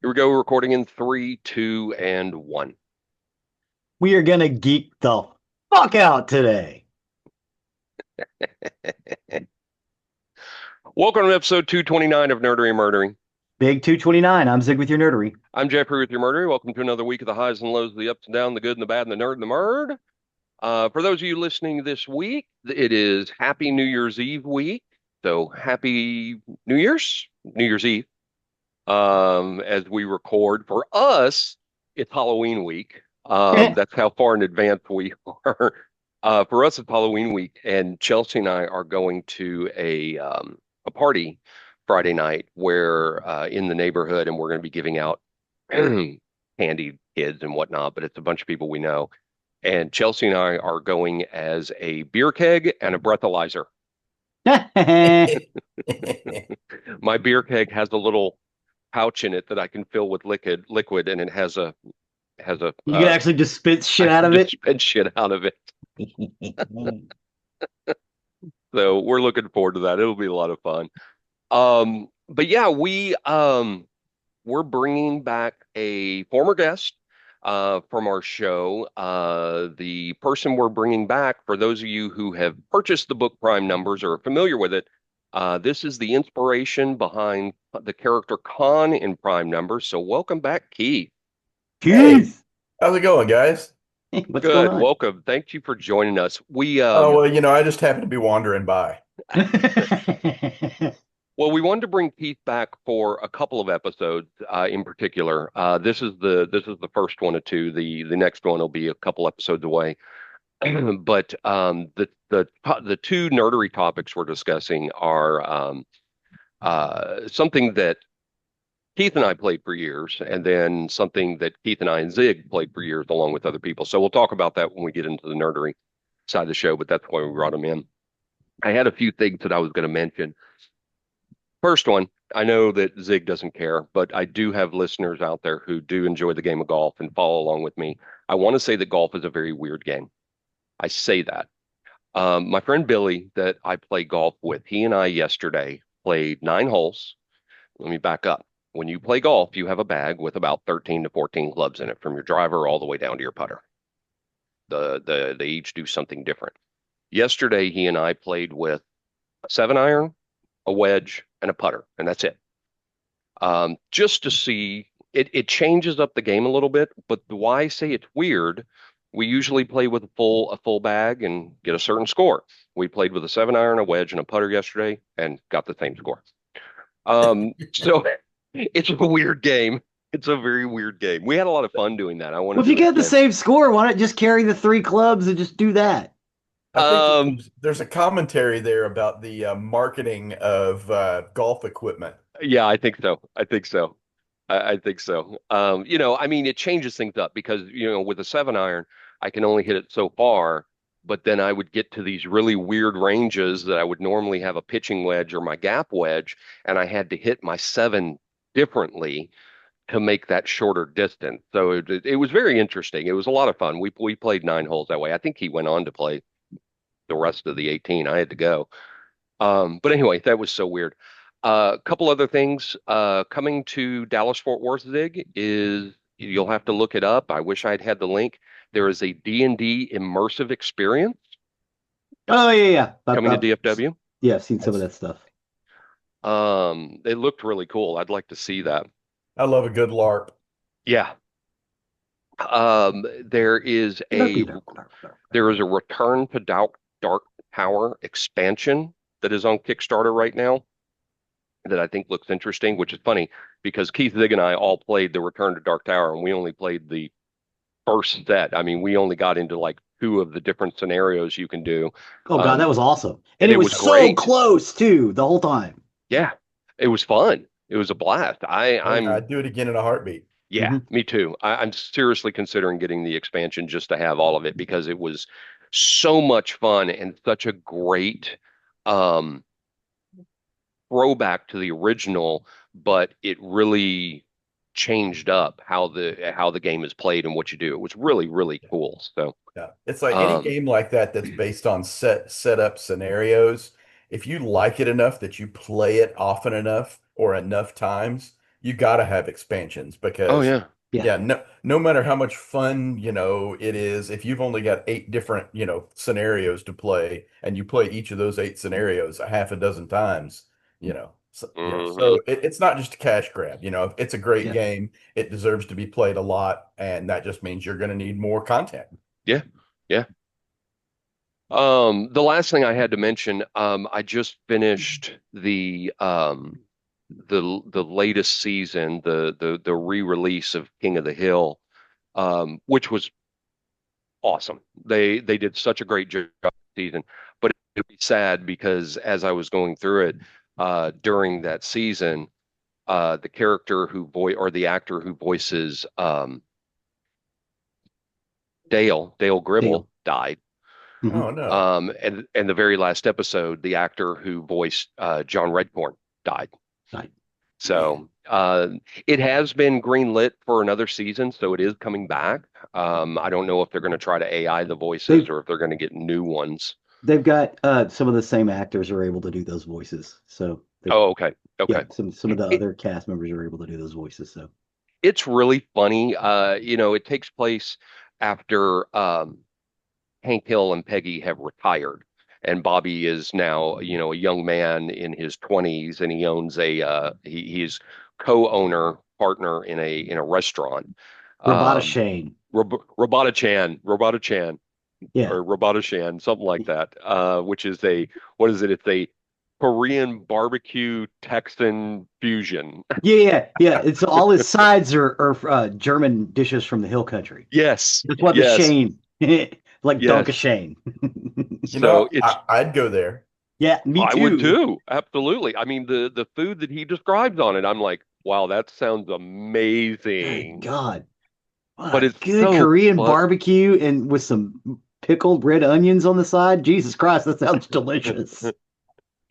Here we go. Recording in three, two, and one. We are gonna geek the fuck out today. Welcome to episode 229 of Nerdery and Murdering. Big 229. I'm Zig with your nerdery. I'm Jeffrey with your Murdery. Welcome to another week of the highs and lows, the ups and downs, the good and the bad, and the nerd and the murd. For those of you listening this week, it is Happy New Year's Eve week. So happy New Year's Eve. As we record. For us, it's Halloween week. That's how far in advance we are. For us, it's Halloween week, and Chelsea and I are going to a party Friday night where in the neighborhood, and we're going to be giving out candy kids and whatnot. But it's a bunch of people we know, and Chelsea and I are going as a beer keg and a breathalyzer. My beer keg has a little pouch in it that I can fill with liquid, and it has a You can actually just spit I shit out can of just it. spit shit out of it. So we're looking forward to that. It'll be a lot of fun. But yeah, we're bringing back a former guest from our show. The person we're bringing back, for those of you who have purchased the book Prime Numbers or are familiar with it, this is the inspiration behind the character Khan in Prime Numbers. So welcome back, Keith. Hey, Keith, how's it going, guys? what's going Good, on? welcome. Thank you for joining us. Oh, well, I just happened to be wandering by. Well, we wanted to bring Keith back for a couple of episodes in particular. This is the first one of two. The next one will be a couple episodes away. But the two nerdery topics we're discussing are something that Keith and I played for years, and then something that Keith and I and Zig played for years along with other people. So we'll talk about that when we get into the nerdery side of the show, but that's why we brought him in. I had a few things that I was going to mention. First one, I know that Zig doesn't care, but I do have listeners out there who do enjoy the game of golf and follow along with me. I want to say that golf is a very weird game. I say that. My friend Billy, that I play golf with, he and I yesterday played 9 holes. Let me back up. When you play golf, you have a bag with about 13 to 14 clubs in it, from your driver all the way down to your putter. They each do something different. Yesterday, he and I played with a 7-iron, a wedge, and a putter, and that's it. Just to see it changes up the game a little bit, but why I say it's weird, we usually play with a full bag and get a certain score. We played with a 7-iron, a wedge, and a putter yesterday and got the same score. So it's a weird game. It's a very weird game. We had a lot of fun doing that. I want Well, to if you do it get the again. same score, why not just carry the three clubs and just do that? I think that Um, there's a commentary there about the marketing of golf equipment. yeah, I think so. I think so. I think so. I mean, it changes things up because, with a 7-iron, I can only hit it so far, but then I would get to these really weird ranges that I would normally have a pitching wedge or my gap wedge, and I had to hit my seven differently to make that shorter distance. So it was very interesting. It was a lot of fun. We played 9 holes that way. I think he went on to play the rest of the 18. I had to go. But anyway, that was so weird. A couple other things coming to Dallas Fort Worth, Zig, is you'll have to look it up. I wish I'd had the link. There is a D&D immersive experience Oh yeah, yeah. coming to DFW. Yeah, I've seen some of Nice. that stuff. It looked really cool. I'd like to see that. I love a good LARP. Yeah. There is a Return to Dark Tower expansion that is on Kickstarter right now that I think looks interesting, which is funny because Keith Zig and I all played the Return to Dark Tower and we only played the first set. I mean, we only got into like two of the different scenarios you can do. Oh God, that Um, was awesome. And and it it was was so great. close too, the whole time. Yeah, it was fun. It was a blast. Oh yeah, I'm I'd do it again in a heartbeat. Yeah, Hmm. me too. I'm seriously considering getting the expansion just to have all of it because it was so much fun and such a great um, throwback to the original, but it really changed up how the game is played and what you do. It was really, really cool. So, Yeah. It's like any um, game like that that's based on setup scenarios. If you like it enough that you play it often enough or enough times, you got to have expansions Oh because yeah. Yeah. yeah, no matter how much fun, it is, if you've only got eight different, scenarios to play and you play each of those eight scenarios a half a dozen times, Hmm. so it's not just a cash grab, it's a great Yeah. game. It deserves to be played a lot, and that just means you're going to need more content. Yeah. Yeah. The last thing I had to mention, I just finished the latest season, the re-release of King of the Hill, which was awesome. They did such a great job this season, but it'd be sad because as I was going through it, during that season, the character who voice or the actor who voices Dale Deal. Gribble died. Hmm. Oh no. And the very last episode, the actor who voiced John Redcorn died. Right. Man. So it has been greenlit for another season, so it is coming back. I don't know if they're going to try to AI the voices They've or if they're going to get new ones. they've got some of the same actors are able to do those voices. So they Oh, okay, yeah, okay. some of the It, other cast members are able to do those voices. So it's really funny. It takes place after Hank Hill and Peggy have retired, and Bobby is now, a young man in his 20s, and he owns he's co-owner partner in a restaurant. Robota Um, Shane. Robota Chan, Yeah. or Robota Chan, something like that. Which is what is it? It's a Korean barbecue Texan fusion. Yeah. It's all his sides are German dishes from the hill country. Yes, That's why the yes, Shane, like yes. Donka Shane. So it's I'd go there. Yeah, me I would too. too. Absolutely. I mean, the food that he describes on it, I'm like, wow, that sounds Good amazing. God. What But a it's good so Korean fun. barbecue and with some pickled red onions on the side. Jesus Christ, that sounds delicious.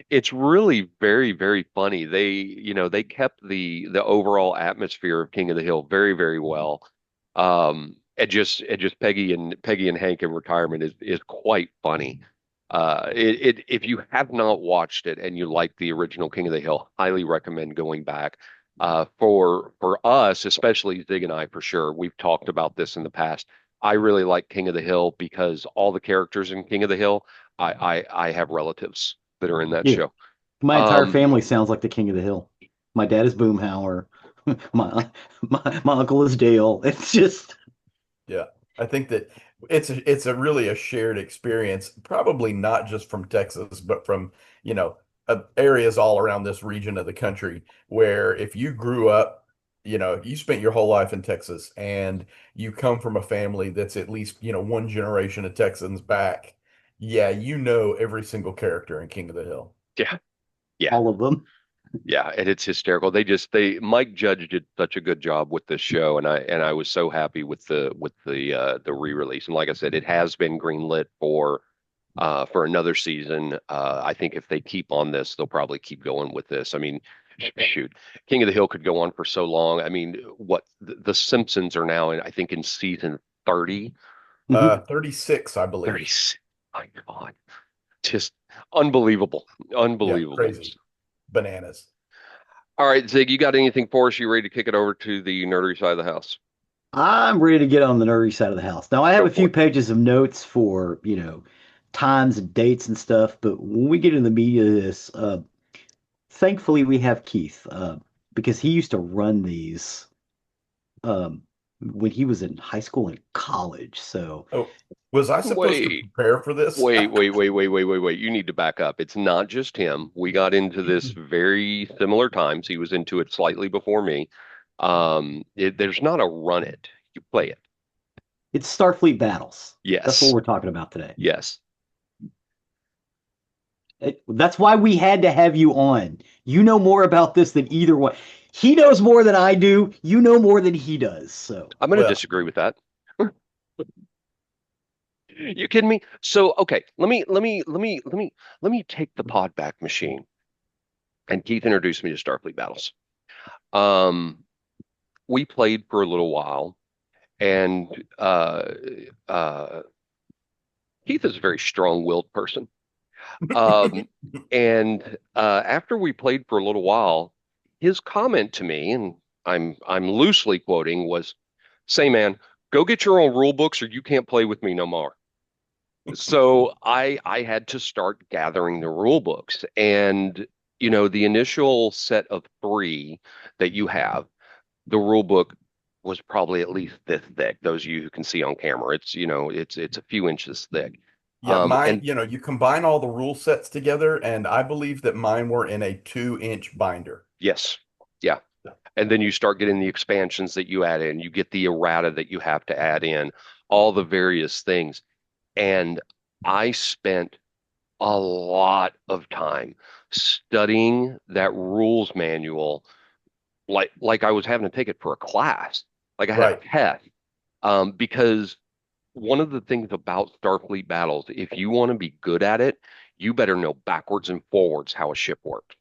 It's really very, very funny. They kept the overall atmosphere of King of the Hill very, very well. And just Peggy and Hank in retirement is quite funny. If you have not watched it and you like the original King of the Hill, highly recommend going back. For us, especially Zig and I, for sure, we've talked about this in the past. I really like King of the Hill because all the characters in King of the Hill, I have relatives that are in that Yeah, show. my entire Um, family sounds like the King of the Hill. My dad is Boomhauer. My uncle is Dale. It's just Yeah, I think that it's a really a shared experience, probably not just from Texas, but from, areas all around this region of the country where if you grew up, you spent your whole life in Texas and you come from a family that's at least, one generation of Texans back. Yeah, you know every single character in King of the Hill. yeah, yeah, all of them. yeah, and it's hysterical. Mike Judge did such a good job with this show, and I was so happy with the re-release. And like I said, it has been greenlit for another season. I think if they keep on this, they'll probably keep going with this. I mean, shoot, King of the Hill could go on for so long. I mean, what the Simpsons are now I think in season 30, Mhm. 36, I believe. 36. My God, just unbelievable, Yeah, unbelievable. crazy. Bananas. All right, Zig, you got anything for us? You ready to kick it over to the nerdery side of the house? I'm ready to get on the nerdy side of the house. Now, I have Go a few for it. pages of notes for, times and dates and stuff, but when we get in the meat of this, thankfully we have Keith, because he used to run these when he was in high school and college. So, Oh, was I supposed to Wait, prepare for this? wait. You need to back up. It's not just him. We got into this very similar times. He was into it slightly before me. There's not a run it. You play it. it's Starfleet battles. That's what Yes, we're talking about today. yes. That's why we had to have you on. You know more about this than either one. He knows more than I do. You know more than he does. So, I'm going to Well, disagree with that. You kidding me? So, okay, let me take the pod back machine. And Keith introduced me to Starfleet battles. Um, we played for a little while, and uh, Keith is a very strong-willed person. Um, and after we played for a little while, his comment to me, and I'm loosely quoting was, "Say, man, go get your own rule books, or you can't play with me no more." So I had to start gathering the rule books, and the initial set of three that you have, the rule book was probably at least this thick. Those of you who can see on camera, it's a few inches thick. Yeah, mine, And you combine all the rule sets together, and I believe that mine were in a 2-inch binder. yes, yeah. And then you start getting the expansions that you add in. You get the errata that you have to add in, all the various things. And I spent a lot of time studying that rules manual, like I was having to take it for a class, like I had a Right. test. Because one of the things about Starfleet battles, if you want to be good at it, you better know backwards and forwards how a ship works.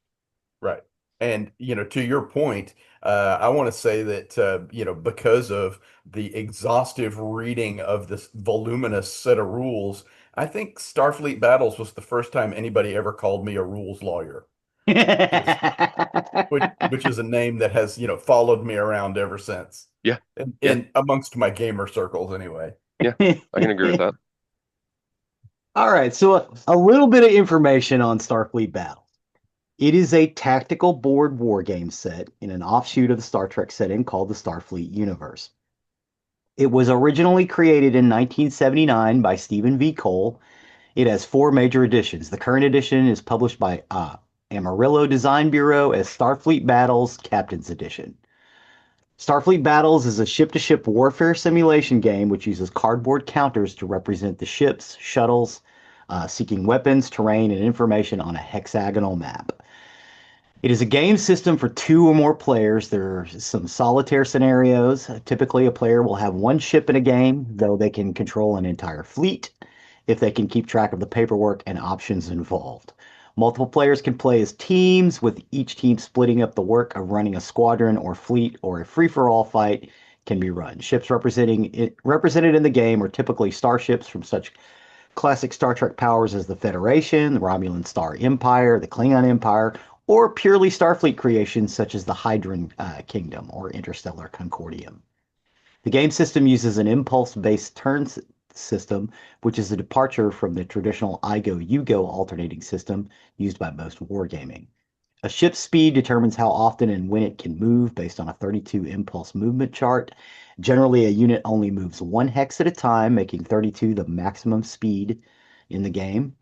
Right. And, to your point, I want to say that, because of the exhaustive reading of this voluminous set of rules, I think Starfleet Battles was the first time anybody ever called me a rules lawyer, which is, which is a name that has, followed me around ever since. Yeah, And yeah, in amongst my gamer circles anyway. yeah. I can agree with that. All right, so a little bit of information on Starfleet Battle. It is a tactical board war game set in an offshoot of the Star Trek setting called the Starfleet universe. It was originally created in 1979 by Stephen V. Cole. It has four major editions. The current edition is published by Amarillo Design Bureau as Starfleet Battles Captain's Edition. Starfleet Battles is a ship-to-ship warfare simulation game which uses cardboard counters to represent the ships, shuttles, seeking weapons, terrain, and information on a hexagonal map. It is a game system for two or more players. There are some solitaire scenarios. Typically, a player will have one ship in a game, though they can control an entire fleet if they can keep track of the paperwork and options involved. Multiple players can play as teams, with each team splitting up the work of running a squadron or fleet, or a free-for-all fight can be run. Ships represented in the game are typically starships from such classic Star Trek powers as the Federation, the Romulan Star Empire, the Klingon Empire, or purely Starfleet creations such as the Hydran Kingdom or Interstellar Concordium. The game system uses an impulse-based turn system, which is a departure from the traditional I go, you go alternating system used by most wargaming. A ship's speed determines how often and when it can move based on a 32 impulse movement chart. Generally, a unit only moves one hex at a time, making 32 the maximum speed in the game.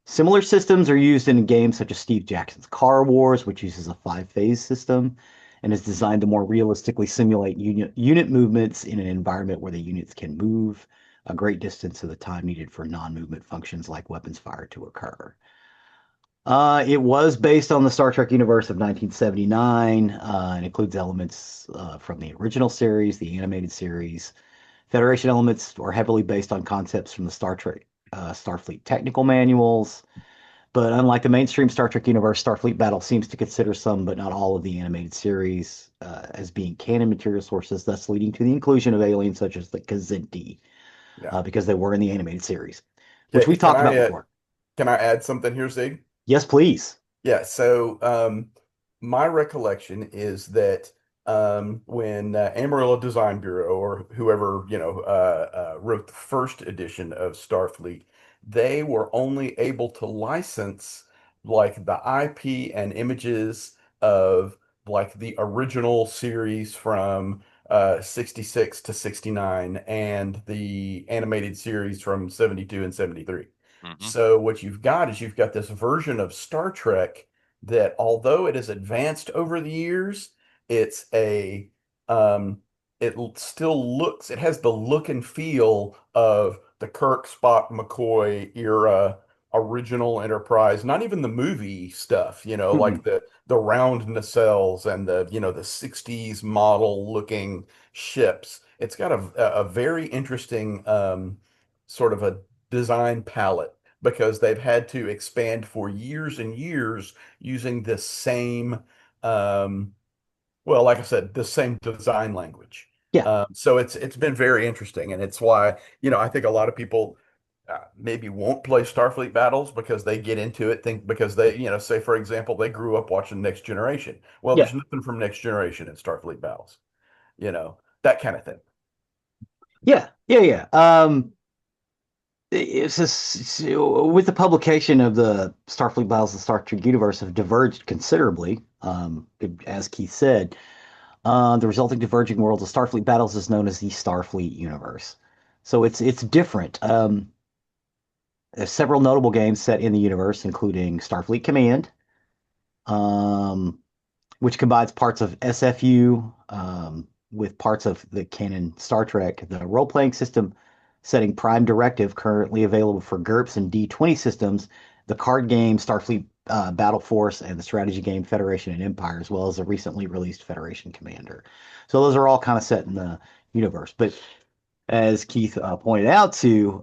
Similar systems are used in games such as Steve Jackson's Car Wars, which uses a five-phase system and is designed to more realistically simulate unit movements in an environment where the units can move a great distance of the time needed for non-movement functions like weapons fire to occur. It was based on the Star Trek universe of 1979 and includes elements from the original series, the animated series. Federation elements were heavily based on concepts from the Star Trek Starfleet technical manuals. But unlike the mainstream Star Trek universe, Starfleet Battle seems to consider some, but not all, of the animated series as being canon material sources, thus leading to the inclusion of aliens such as the Kzinti, Yeah. because they were in the animated series, which we've Can talked about before. can I add something here, Zig? Yes, please. Yeah, so my recollection is that when Amarillo Design Bureau or whoever, wrote the first edition of Starfleet, they were only able to license like the IP and images of like the original series from 66 to 69 and the animated series from 72 and 73. Hmm. So what you've got is you've got this version of Star Trek that although it has advanced over the years, it's a um still looks it has the look and feel of the Kirk, Spock, McCoy era original Enterprise, not even the movie stuff, like the round nacelles and the 60s model looking ships. It's got a very interesting sort of a design palette because they've had to expand for years and years using this same, um, well, like I said, the same design language. Yeah. So it's been very interesting, and it's why I think a lot of people maybe won't play Starfleet battles because they get into it, think because they, say for example, they grew up watching Next Generation. Well, Yeah, there's nothing from Next Generation in Starfleet battles, that kind of thing. yeah. It's just with the publication of the Starfleet Battles of the Star Trek universe have diverged considerably. As Keith said, the resulting diverging worlds of Starfleet battles is known as the Starfleet universe. So it's different. There's several notable games set in the universe, including Starfleet Command, um, which combines parts of SFU with parts of the canon Star Trek. The role playing system setting Prime Directive, currently available for GURPS and D20 systems, the card game Starfleet Battle Force, and the strategy game Federation and Empire, as well as the recently released Federation Commander. So those are all kind of set in the universe. But as Keith pointed out too,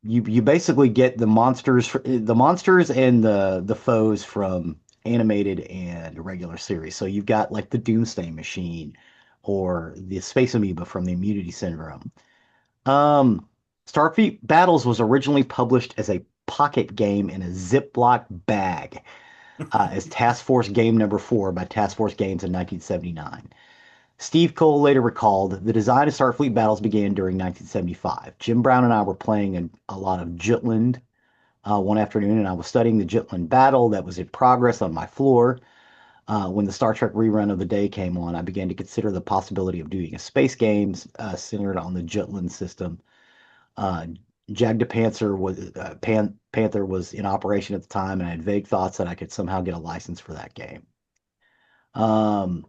you basically get the monsters and the foes from animated and regular series. So you've got like the Doomsday Machine or the Space Amoeba from the Immunity Syndrome. Um, Starfleet Battles was originally published as a pocket game in a Ziploc bag as Task Force Game Number 4 by Task Force Games in 1979. Steve Cole later recalled the design of Starfleet Battles began during 1975. Jim Brown and I were playing a lot of Jutland one afternoon, and I was studying the Jutland battle that was in progress on my floor. When the Star Trek rerun of the day came on, I began to consider the possibility of doing a space game centered on the Jutland system. Uh, Panther was in operation at the time, and I had vague thoughts that I could somehow get a license for that game. Um,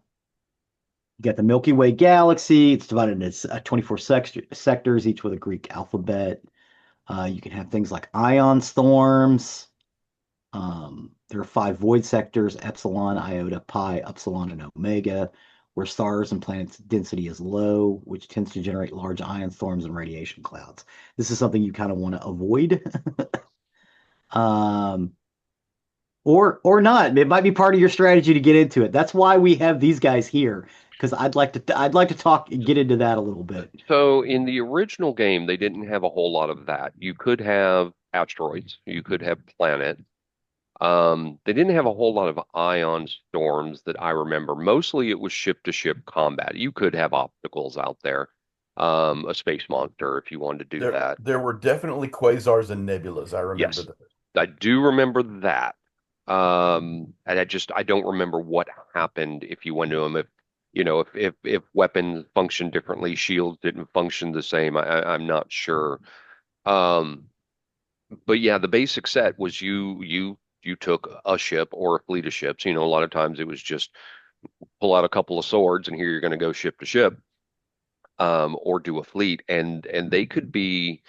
You got the Milky Way galaxy. It's divided into 24 sectors, each with a Greek alphabet. You can have things like ion storms. There are five void sectors: Epsilon, Iota, Pi, Upsilon, and Omega, where stars and planets' density is low, which tends to generate large ion storms and radiation clouds. This is something you kind of want to avoid. um, or not. It might be part of your strategy to get into it. That's why we have these guys here, because I'd like to talk get into that a little bit. So in the original game, they didn't have a whole lot of that. You could have asteroids, you could have planet. They didn't have a whole lot of ion storms that I remember. Mostly it was ship to ship combat. You could have obstacles out there, a space monster if you wanted to do that. There were definitely quasars and nebulas. I remember Yes, that. I do remember that. And I don't remember what happened if you went to them. If if weapons functioned differently, shields didn't function the same. I'm not sure. Um, but yeah, the basic set was you took a ship or a fleet of ships. A lot of times it was just pull out a couple of swords and here you're going to go ship to ship, or do a fleet, and they could be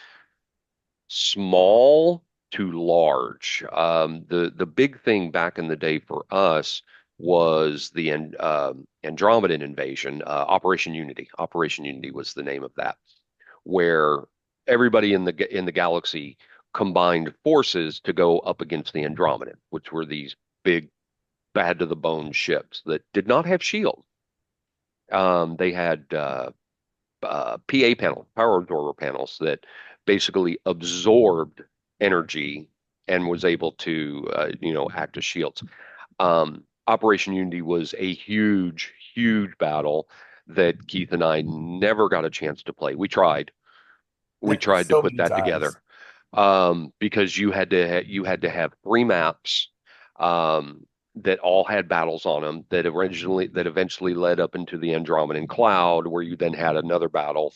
small to large. The big thing back in the day for us was the Andromedan invasion, Operation Unity. Operation Unity was the name of that, where everybody in the galaxy combined forces to go up against the Andromedan, which were these big, bad to the bone ships that did not have shields. They had PA panel, power absorber panels that basically absorbed energy and was able to, act as shields. Operation Unity was a huge, huge battle that Keith and I never got a chance to play. We tried to So put many that times. together, because you had to have three maps, that all had battles on them that eventually led up into the Andromedan cloud, where you then had another battle.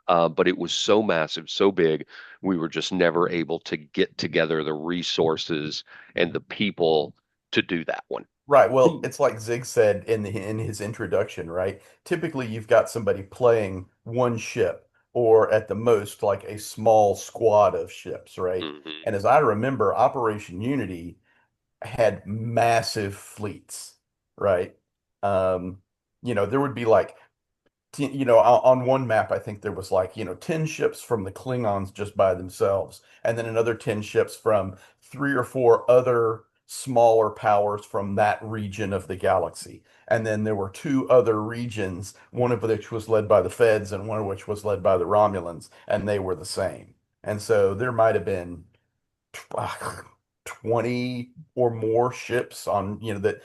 But it was so massive, so big, we were just never able to get together the resources and the people to do that one. Right. Well, it's like Zig said in his introduction, right? Typically, you've got somebody playing one ship, or at the most, like a small squad of ships, right? Hmm. And as I remember, Operation Unity had massive fleets, right? Um, there would be like on one map, I think there was like, 10 ships from the Klingons just by themselves, and then another 10 ships from three or four other smaller powers from that region of the galaxy. And then there were two other regions, one of which was led by the Feds and one of which was led by the Romulans, and they were the same. And so there might have been 20 or more ships on, that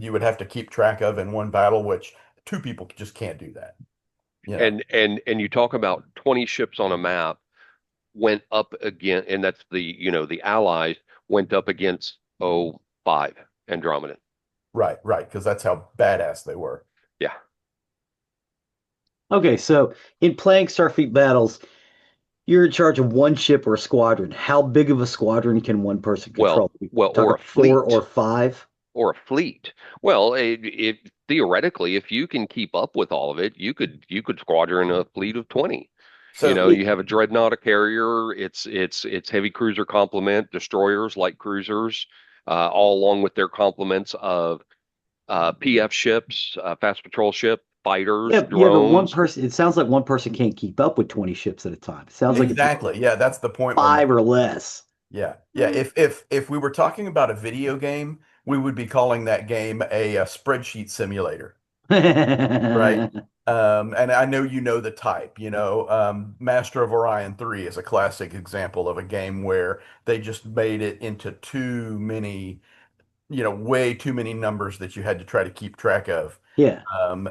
you would have to keep track of in one battle, which two people just can't do that, you know. And you talk about 20 ships on a map went up again, and that's the Allies went up against 5 Andromedan. Right, right, because that's how badass they were. Yeah. Okay, so in playing Starfleet battles, you're in charge of one ship or a squadron. How big of a squadron can one person control? We Or talking a four or fleet. five? Or a fleet. Well, it theoretically, if you can keep up with all of it, you could squadron a fleet of 20. So It, You have a dreadnought, a carrier, it's heavy cruiser complement, destroyers, light cruisers, all along with their complements of PF ships, fast patrol ship, fighters, yeah, yeah, but one drones. person, it sounds like one person can't keep up with 20 ships at a time. It sounds like it's more exactly, like yeah, that's the point we're five making. or less. Yeah, yeah. If we were talking about a video game, we would be calling that game a spreadsheet simulator, right? And I know you know the type, Master of Orion 3 is a classic example of a game where they just made it into too many, way too many numbers that you had to try to keep track of. Yeah.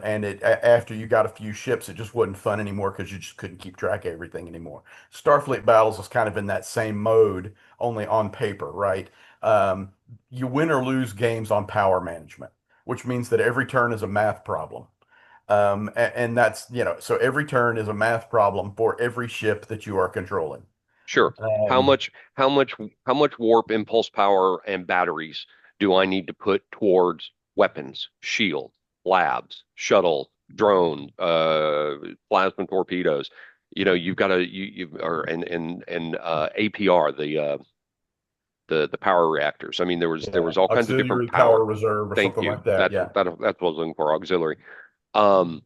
And after you got a few ships, it just wasn't fun anymore because you just couldn't keep track of everything anymore. Starfleet Battles is kind of in that same mode, only on paper, right? Um, you win or lose games on power management, which means that every turn is a math problem. And that's, so every turn is a math problem for every ship that you are controlling. Sure. How Um, much how much how much warp, impulse power, and batteries do I need to put towards weapons, shield, labs, shuttle, drone, plasma torpedoes? You've got to you or and APR, the power reactors. I mean, there was yeah, all kinds of different auxiliary power. power reserve or Thank something you. like that. That's Yeah. that's what I was looking for, auxiliary. Um,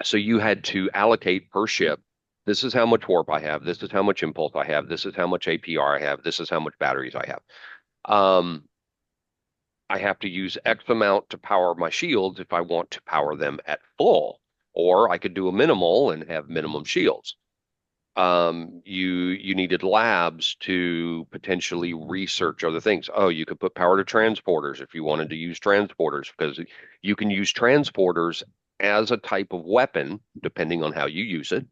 so you had to allocate per ship. This is how much warp I have. This is how much impulse I have. This is how much APR I have. This is how much batteries I have. Um, I have to use X amount to power my shields if I want to power them at full, or I could do a minimal and have minimum shields. You needed labs to potentially research other things. Oh, you could put power to transporters if you wanted to use transporters, because you can use transporters as a type of weapon depending on how you use it.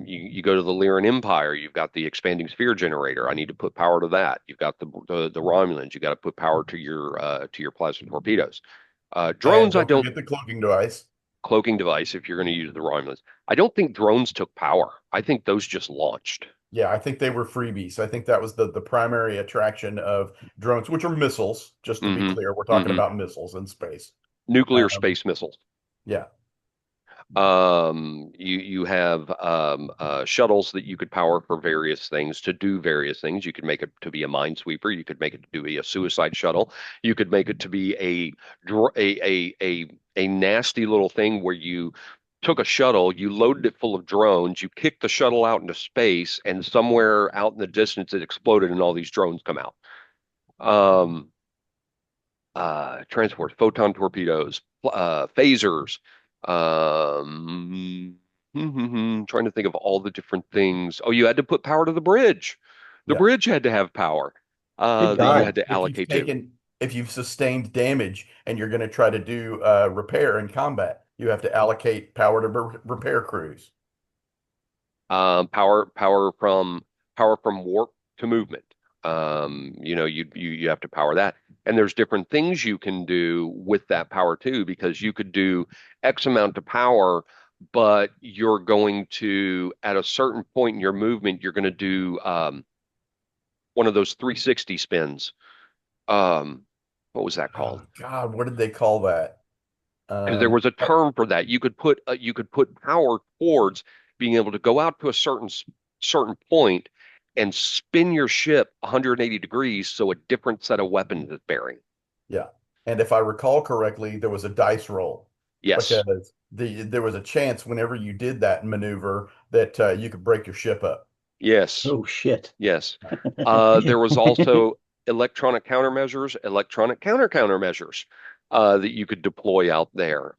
You go to the Lyran Empire, you've got the expanding sphere generator. I need to put power to that. You've got the Romulans. You got to put power to your plasma torpedoes. And Drones, I don't don't. forget the cloaking device. Cloaking device if you're going to use the Romulans. I don't think drones took power. I think those just launched. Yeah, I think they were freebies. I think that was the primary attraction of drones, which are missiles, just to be Hmm. clear. We're talking Hmm. about missiles in space. Nuclear Um, space missiles. yeah, You have shuttles that you could power for various things to do various things. You could make it to be a minesweeper. You could make it to be a suicide shuttle. You could make it to be a nasty little thing where you took a shuttle, you loaded it full of drones, you kicked the shuttle out into space, and somewhere out in the distance it exploded, and all these drones come out. Um, Transport, photon torpedoes, phasers. Um, Trying to think of all the different things. Oh, you had to put power to the bridge. The yeah. bridge had to have power Good that you If God. had to if you've allocate to. taken if you've sustained damage and you're going to try to do repair in combat, you have to allocate power to repair crews. Power from warp to movement. You have to power that, and there's different things you can do with that power too, because you could do X amount of power, but you're going to at a certain point in your movement, you're going to do one of those 360 spins. Um, what was that Oh called? God, what did they call that? Because there was a But term for that. You could put power towards being able to go out to a certain point and spin your ship 180 degrees so a different set of weapons is bearing. yeah, and if I recall correctly, there was a dice roll Yes, because there was a chance whenever you did that maneuver that you could break your ship up. yes, Oh shit. yes. There was also electronic countermeasures, electronic countermeasures that you could deploy out there.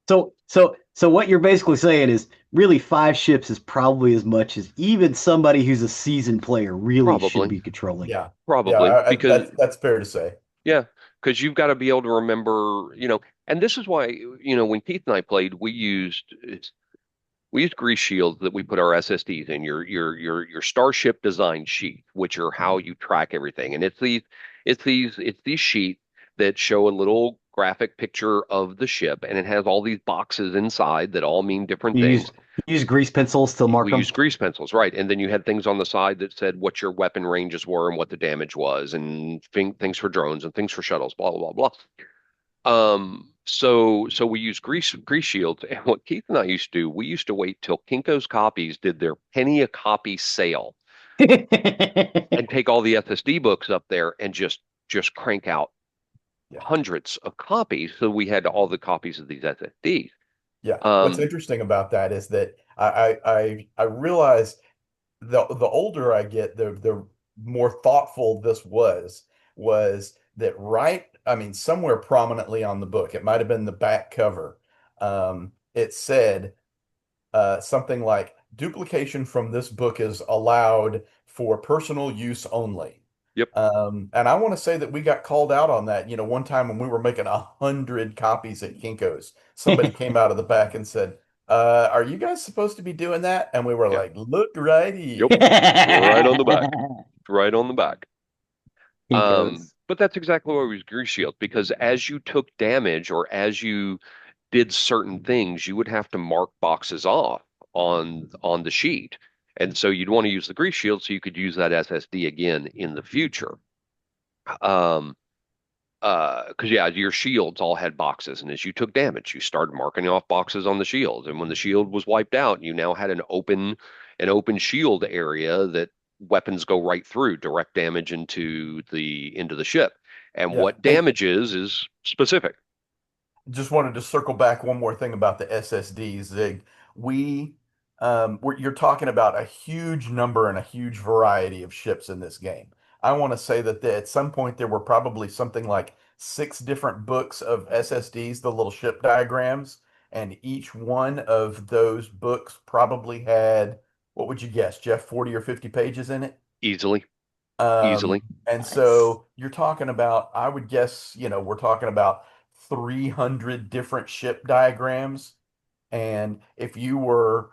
So what you're basically saying is really 5 ships is probably as much as even somebody who's a seasoned player really should Probably, be controlling. Yeah. Yeah, probably because that's fair to say. yeah, because you've got to be able to remember, and this is why, when Keith and I played, we used grease shields that we put our SSDs in, your Starship design sheet, which are how you track everything. And it's these sheets that show a little graphic picture of the ship, and it has all these boxes inside that all mean different You use things. you use grease pencils to mark We them. used grease pencils, right? And then you had things on the side that said what your weapon ranges were and what the damage was, and things for drones and things for shuttles, blah blah blah blah. So we use grease shields, and what Keith and I used to do, we used to wait till Kinko's Copies did their penny a copy sale and take all the SSD books up there and just crank out Yeah. hundreds of copies. So we had all the copies of these SSDs. Yeah. What's Um, interesting about that is that I realize the older I get, the more thoughtful this was that I mean, somewhere prominently on the book, it might have been the back cover. It said something like duplication from this book is allowed for personal use only. yep. And I want to say that we got called out on that. One time when we were making 100 copies at Kinko's, somebody came out of the back and said, are you guys supposed to be doing that? And we were Yeah. like, look right Yep. here. Right on the back. Right on the back. Kinko's. But that's exactly why we use grease shield, because as you took damage or as you did certain things, you would have to mark boxes off on the sheet. And so you'd want to use the grease shield so you could use that SSD again in the future. Um, because yeah, your shields all had boxes, and as you took damage, you started marking off boxes on the shields. And when the shield was wiped out, you now had an open shield area that weapons go right through, direct damage into the ship. And Yeah. what Hey, damage is specific. just wanted to circle back one more thing about the SSDs, Zig. We, you're talking about a huge number and a huge variety of ships in this game. I want to say that at some point there were probably something like 6 different books of SSDs, the little ship diagrams, and each one of those books probably had, what would you guess, Jeff, 40 or 50 pages in it? Easily, Um, easily. and Nice. so you're talking about, I would guess, we're talking about 300 different ship diagrams. And if you were,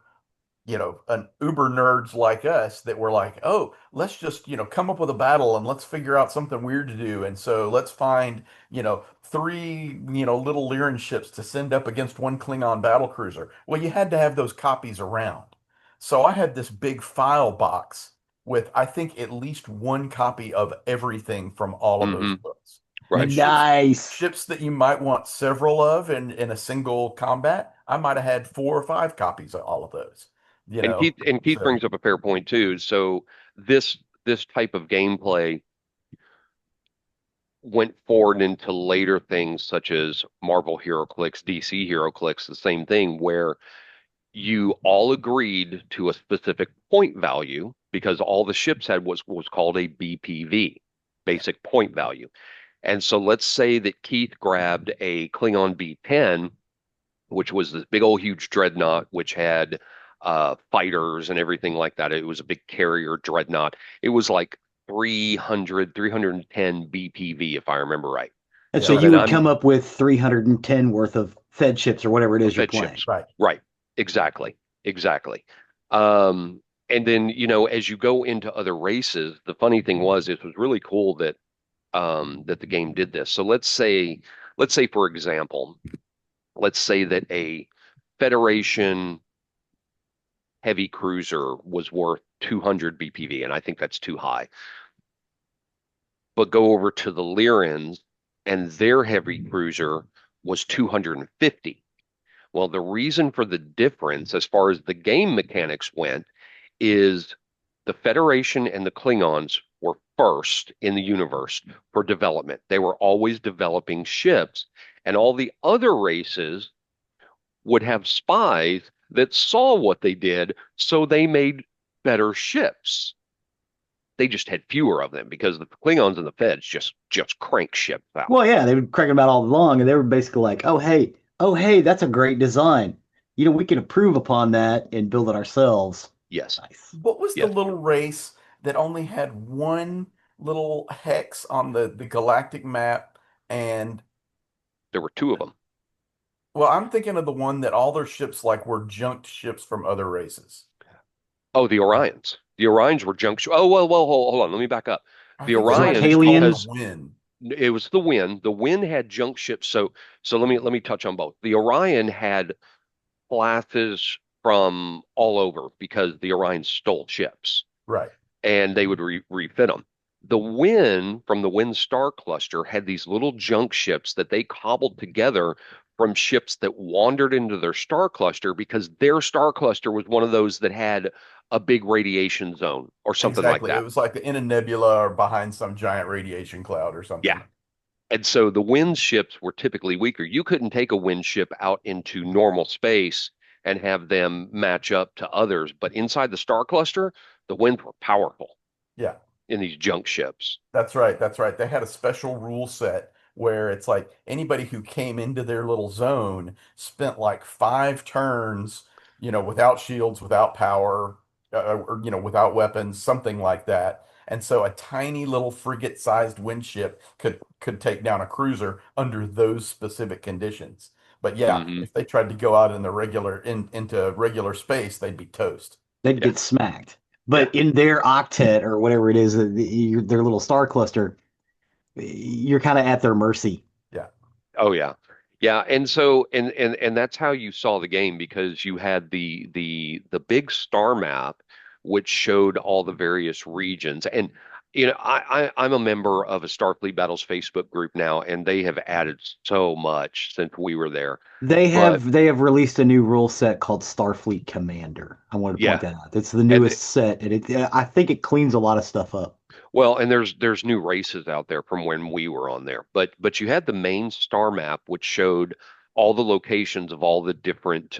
an uber nerds like us that were like, oh, let's just, come up with a battle and let's figure out something weird to do. And so let's find, 3, little Lyran ships to send up against one Klingon battle cruiser. Well, you had to have those copies around. So I had this big file box with, I think, at least one copy of everything from all of those Hmm. books. Right. And Nice. ships that you might want several of in a single combat, I might have had 4 or 5 copies of all of those, you And know. Keith So brings up a fair point too. So this type of gameplay went forward into later things such as Marvel HeroClix, DC HeroClix, the same thing where you all agreed to a specific point value because all the ships had was called a BPV, basic point value. And so let's say that Keith grabbed a Klingon B10, which was this big old huge dreadnought, which had fighters and everything like that. It was a big carrier dreadnought. It was like 310 BPV, if I remember right. And so yeah, So you then would I'm come up with 310 worth of Fed ships or whatever it is you're Fed playing. ships. right. Right. Exactly. Exactly. Um, and then, as you go into other races, the funny thing was it was really cool that the game did this. So let's say for example, let's say that a Federation heavy cruiser was worth 200 BPV, and I think that's too high. But go over to the Lyrans, and their heavy cruiser was 250. Well, the reason for the difference, as far as the game mechanics went, is the Federation and the Klingons were first in the universe for development. They were always developing ships, and all the other races would have spies that saw what they did, so they made better ships. They just had fewer of them because the Klingons and the Feds just crank ships out. Well, yeah, they would crank them out all along, and they were basically like, "Oh, hey, oh, hey, that's a great design. We can improve upon that and build it ourselves. Yes, Nice. What was the yes, little race that only had one little hex on the galactic map? And there were two of them. well, I'm thinking of the one that all their ships like were junked ships from other races. Oh, the Orions. The Orions were junk. Oh, well, hold on. Let me back up. I The think they Was it might have Orions, just called it the Kalians? because Win. it was the Win. The Win had junk ships. So let me touch on both. The Orion had classes from all over because the Orion stole ships Right. and they would refit them. The Win from the Win star cluster had these little junk ships that they cobbled together from ships that wandered into their star cluster because their star cluster was one of those that had a big radiation zone or something like Exactly. It that. was like in a nebula or behind some giant radiation cloud or Yeah. something. And so the wind ships were typically weaker. You couldn't take a wind ship out into normal space and have them match up to others. But inside the star cluster, the winds were powerful Yeah. in these junk ships. That's right. That's right. They had a special rule set where it's like anybody who came into their little zone spent like 5 turns, without shields, without power, or, without weapons, something like that. And so a tiny little frigate-sized windshiп could take down a cruiser under those specific conditions. But yeah, Hmm. if they tried to go out in the into regular space, they'd be toast. They'd Yeah. get smacked. Yeah. But in their octet or whatever it is, their little star cluster, you're kind of at their mercy. Yeah. Oh yeah. Yeah, and so and that's how you saw the game because you had the big star map which showed all the various regions. And I'm a member of a Starfleet Battles Facebook group now, and they have added so much since we were there. They But have they have released a new rule set called Starfleet Commander. I wanted to point yeah, that out. It's the and newest set, and I think it cleans a lot of stuff up. well, and there's new races out there from when we were on there. But you had the main star map which showed all the locations of all the different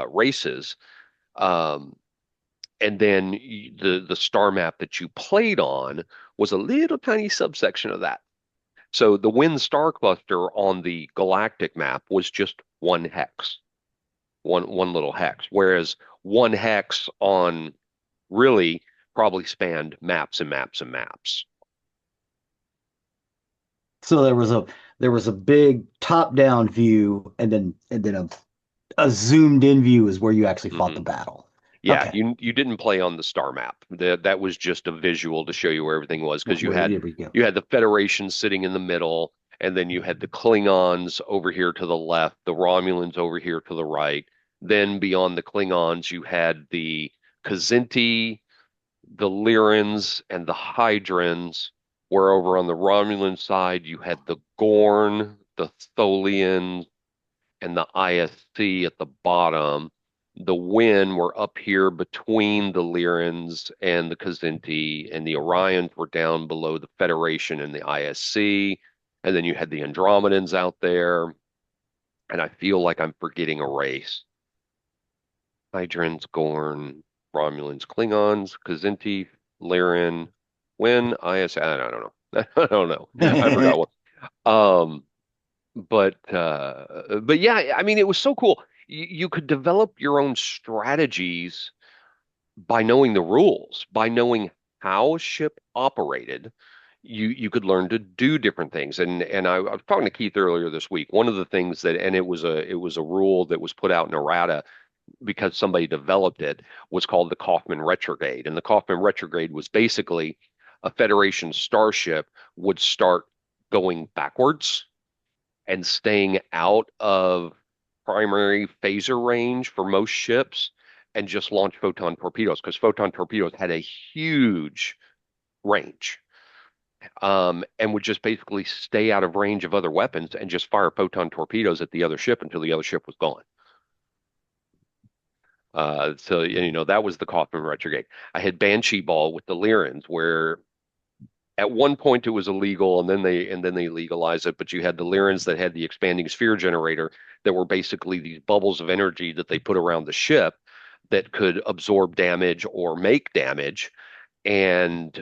races. Um, and then the star map that you played on was a little tiny subsection of that. So the Wind star cluster on the galactic map was just one hex, one little hex, whereas one hex on really probably spanned maps and maps and maps. So there was a big top-down view, and then a zoomed-in view is where you actually fought the Hmm. battle. Yeah, Okay, you didn't play on the star map. That was just a visual to show you where everything was because there we go. you had the Federation sitting in the middle, and then you had the Klingons over here to the left, the Romulans over here to the right. Then beyond the Klingons, you had the Kzinti, the Lyrans, and the Hydrans. Where over on the Romulan side, you had the Gorn, the Tholians, and the ISC at the bottom. The Wynn were up here between the Lyrans and the Kzinti, and the Orions were down below the Federation and the ISC. And then you had the Andromedans out there. And I feel like I'm forgetting a race. Hydrans, Gorn, Romulans, Klingons, Kzinti, Lyran, Wynn, ISC. I don't know. I don't know. I forgot what. Um, but yeah, I mean, it was so cool. You could develop your own strategies by knowing the rules, by knowing how a ship operated. You could learn to do different things. And I was talking to Keith earlier this week. One of the things that, and it was a rule that was put out in errata because somebody developed it, was called the Kaufman retrograde. And the Kaufman retrograde was basically a Federation starship would start going backwards and staying out of primary phaser range for most ships and just launch photon torpedoes because photon torpedoes had a huge range, and would just basically stay out of range of other weapons and just fire photon torpedoes at the other ship until the other ship was gone. So that was the Kaufman retrograde. I had Banshee Ball with the Lyrans, where at one point it was illegal and then they legalized it, but you had the Lyrans that had the expanding sphere generator that were basically these bubbles of energy that they put around the ship that could absorb damage or make damage. And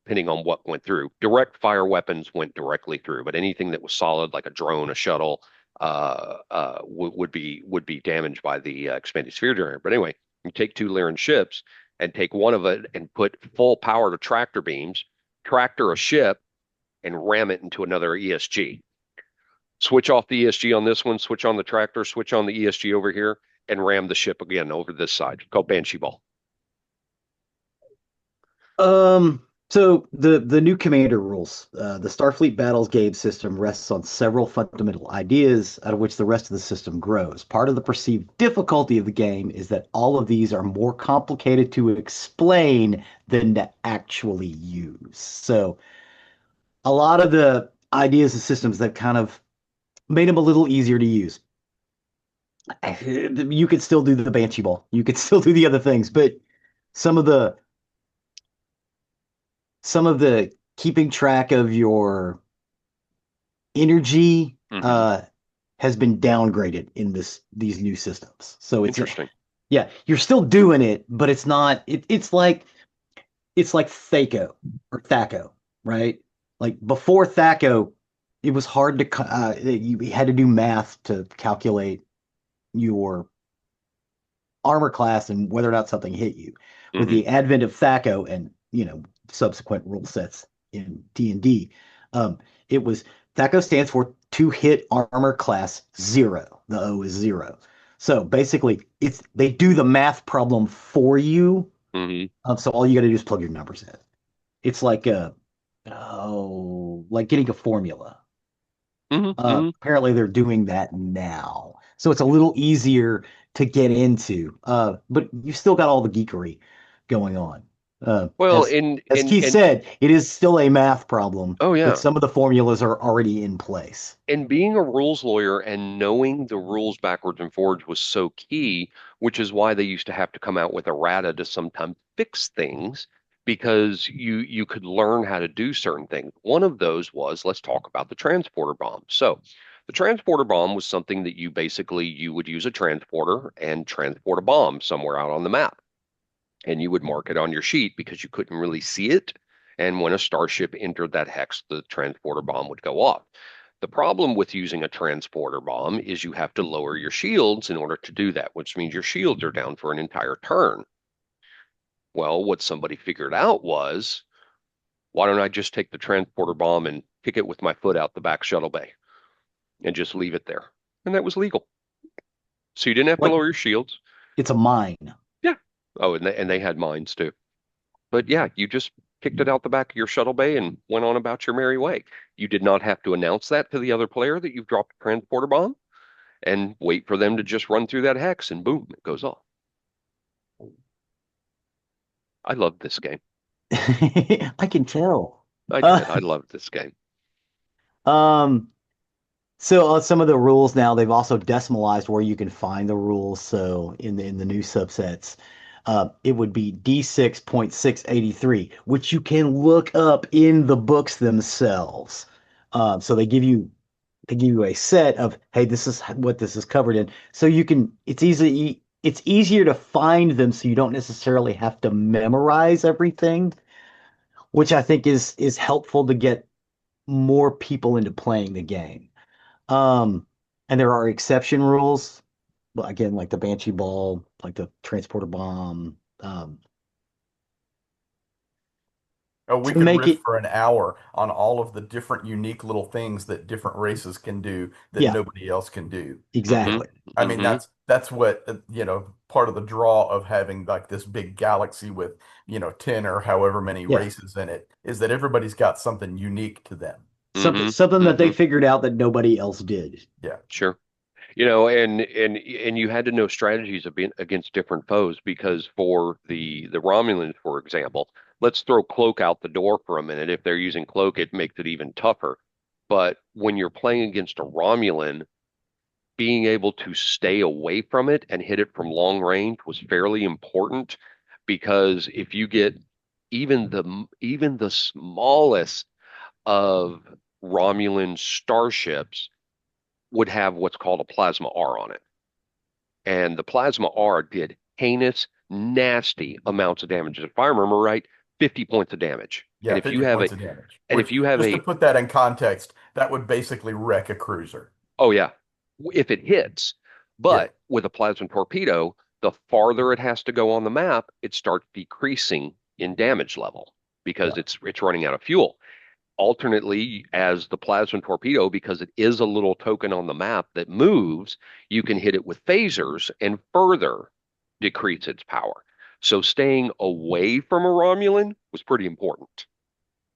depending on what went through. Direct fire weapons went directly through, but anything that was solid, like a drone, a shuttle, would be damaged by the expanded sphere generator. But anyway, you take two Lyran ships and take one of it and put full power to tractor beams, tractor a ship, and ram it into another ESG. Switch off the ESG on this one, switch on the tractor, switch on the ESG over here, and ram the ship again over this side, called Banshee Ball. So the new commander rules, the Starfleet Battles game system rests on several fundamental ideas out of which the rest of the system grows. Part of the perceived difficulty of the game is that all of these are more complicated to explain than to actually use. So a lot of the ideas and systems that kind of made them a little easier to use. You could still do the Banshee Ball. You could still do the other things, but some of the some of the keeping track of your energy has been downgraded in these new systems. So it's Interesting. yeah, you're still doing it, but it's not it's like THACO or THACO, right? Like before THACO, it was hard to you had to do math to calculate your armor class and whether or not something hit you. With the advent of THACO and subsequent rule sets in D&D, it was THACO stands for to hit armor class 0. The O is 0. So basically, they do the math problem for you. So all you got to do is plug your numbers in. It's like like getting a formula. Apparently, they're doing that now, so it's a little easier to get into. But you still got all the geekery going on. Well, as Keith said, it is still a math problem, oh yeah, but some of the formulas are already in place. and being a rules lawyer and knowing the rules backwards and forwards was so key, which is why they used to have to come out with errata to sometimes fix things because you could learn how to do certain things. One of those was, let's talk about the transporter bomb. So the transporter bomb was something that you would use a transporter and transport a bomb somewhere out on the map. And you would mark it on your sheet because you couldn't really see it. And when a starship entered that hex, the transporter bomb would go off. The problem with using a transporter bomb is you have to lower your shields in order to do that, which means your shields are down for an entire turn. Well, what somebody figured out was, why don't I just take the transporter bomb and kick it with my foot out the back shuttle bay and just leave it there? And that was legal. So you didn't have to Like lower your shields. it's a mine. Yeah. Oh, and they had mines too. But yeah, you just kicked it out the back of your shuttle bay and went on about your merry way. You did not have to announce that to the other player that you've dropped a transporter bomb and wait for them to just run through that hex and boom, it goes off. I love this game. I can tell. I did. I love this game. Um, so some of the rules now they've also decimalized where you can find the rules. So in the new subsets, it would be D6.683, which you can look up in the books themselves. So they give you a set of, hey, this is what this is covered in. So you can it's easier to find them so you don't necessarily have to memorize everything, which I think is helpful to get more people into playing the game. And there are exception rules, but again, like the Banshee Ball, like the Transporter Bomb, Oh, we to could make riff it, for an hour on all of the different unique little things that different races can do that yeah, nobody else can do. Hmm. exactly. I mean, Hmm. that's what part of the draw of having like this big galaxy with 10 or however many Yeah, races in it is that everybody's got something unique to them. Hmm. something that they Hmm. figured out that nobody else did. Yeah. Sure. And you had to know strategies against different foes because for the Romulans, for example, let's throw cloak out the door for a minute. If they're using cloak, it makes it even tougher. But when you're playing against a Romulan, being able to stay away from it and hit it from long range was fairly important because if you get even the smallest of Romulan starships would have what's called a plasma R on it. And the plasma R did heinous, nasty amounts of damage. If I remember right, 50 points of damage. Yeah, 50 points of damage. And if Which, you have just to a, put that in context, that would basically wreck a cruiser. oh yeah, if it hits, Yeah, but with a plasma torpedo, the farther it has to go on the map, it starts decreasing in damage level because yeah, it's running out of fuel. Alternately, as the plasma torpedo, because it is a little token on the map that moves, you can hit it with phasers and further decrease its power. So staying away from a Romulan was pretty important.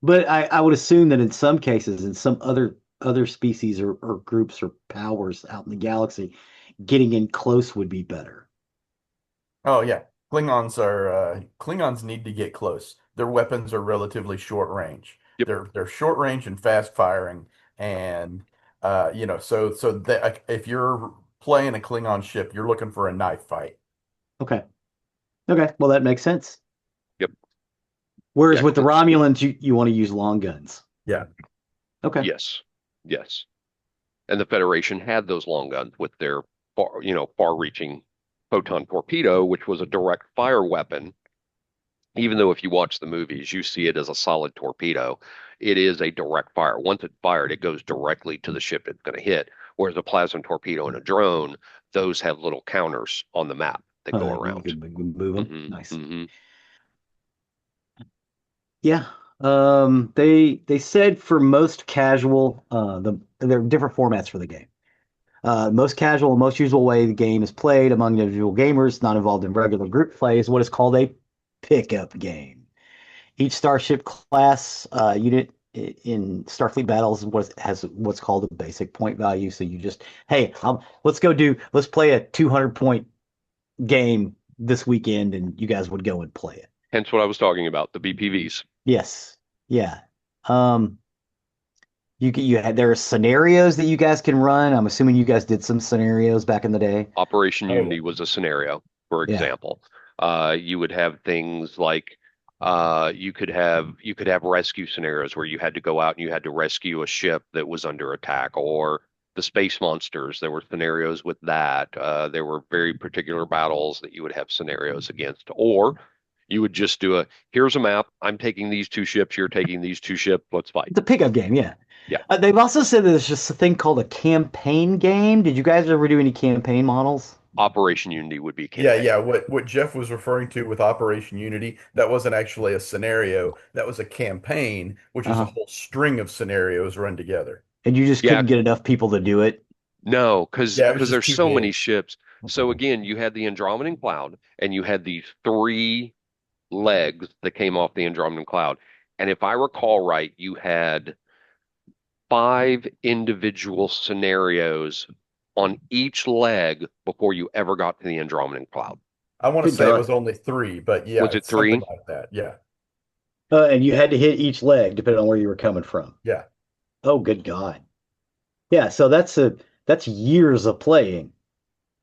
But I would assume that in some cases, in some other species or groups or powers out in the galaxy, getting in close would be better. Oh yeah. Klingons need to get close. Their weapons are relatively short range. Yep. They're short range and fast firing, and if you're playing a Klingon ship, you're looking for a knife fight. Okay. Okay. Well, that makes sense. Yep. Whereas Yeah, with the 'cause Romulans, you want to use long guns. Yeah. Okay. yes. Yes. And the Federation had those long guns with their far-reaching photon torpedo, which was a direct fire weapon. Even though if you watch the movies, you see it as a solid torpedo, it is a direct fire. Once it's fired, it goes directly to the ship it's going to hit. Whereas a plasma torpedo and a drone, those have little counters on the map that go You around. can move them. Hmm. Nice. Hmm. Yeah. They said for most casual, there are different formats for the game. Most casual and most usual way the game is played among individual gamers, not involved in regular group play, is what is called a pickup game. Each starship class unit in Starfleet battles has what's called a basic point value. So you just, hey, let's play a 200 point game this weekend, and you guys would go and play it. Hence what I was talking about, the BPVs. Yes. Yeah. Um, there are scenarios that you guys can run. I'm assuming you guys did some scenarios back in the day. Operation Oh yeah. Unity was a scenario, for Yeah. example. You would have things like you could have rescue scenarios where you had to go out and you had to rescue a ship that was under attack, or the space monsters. There were scenarios with that. There were very particular battles that you would have scenarios against, or you would just do here's a map. I'm taking these two ships. You're taking these two ships. Let's fight. It's a pickup game, yeah. Yeah. They've also said there's just a thing called a campaign game. Did you guys ever do any campaign models? Operation Unity would be Yeah, campaign. yeah. What Jeff was referring to with Operation Unity, that wasn't actually a scenario. That was a campaign, which is a Uh-huh. whole string of scenarios run together. And you just Yeah, couldn't get enough people to do it. no, because Yeah, it was just there's too so many big. ships. So again, you had the Andromedan Cloud, and you had these three legs that came off the Andromedan Cloud. And if I recall right, you had five individual scenarios on each leg before you ever got to the Andromedan Cloud. I want to Good say it God. was only three, but yeah, Was it it's something three? like that. Yeah, And you had to hit each leg depending on where you were coming from. yeah, Oh, good God. Yeah, so that's years of playing.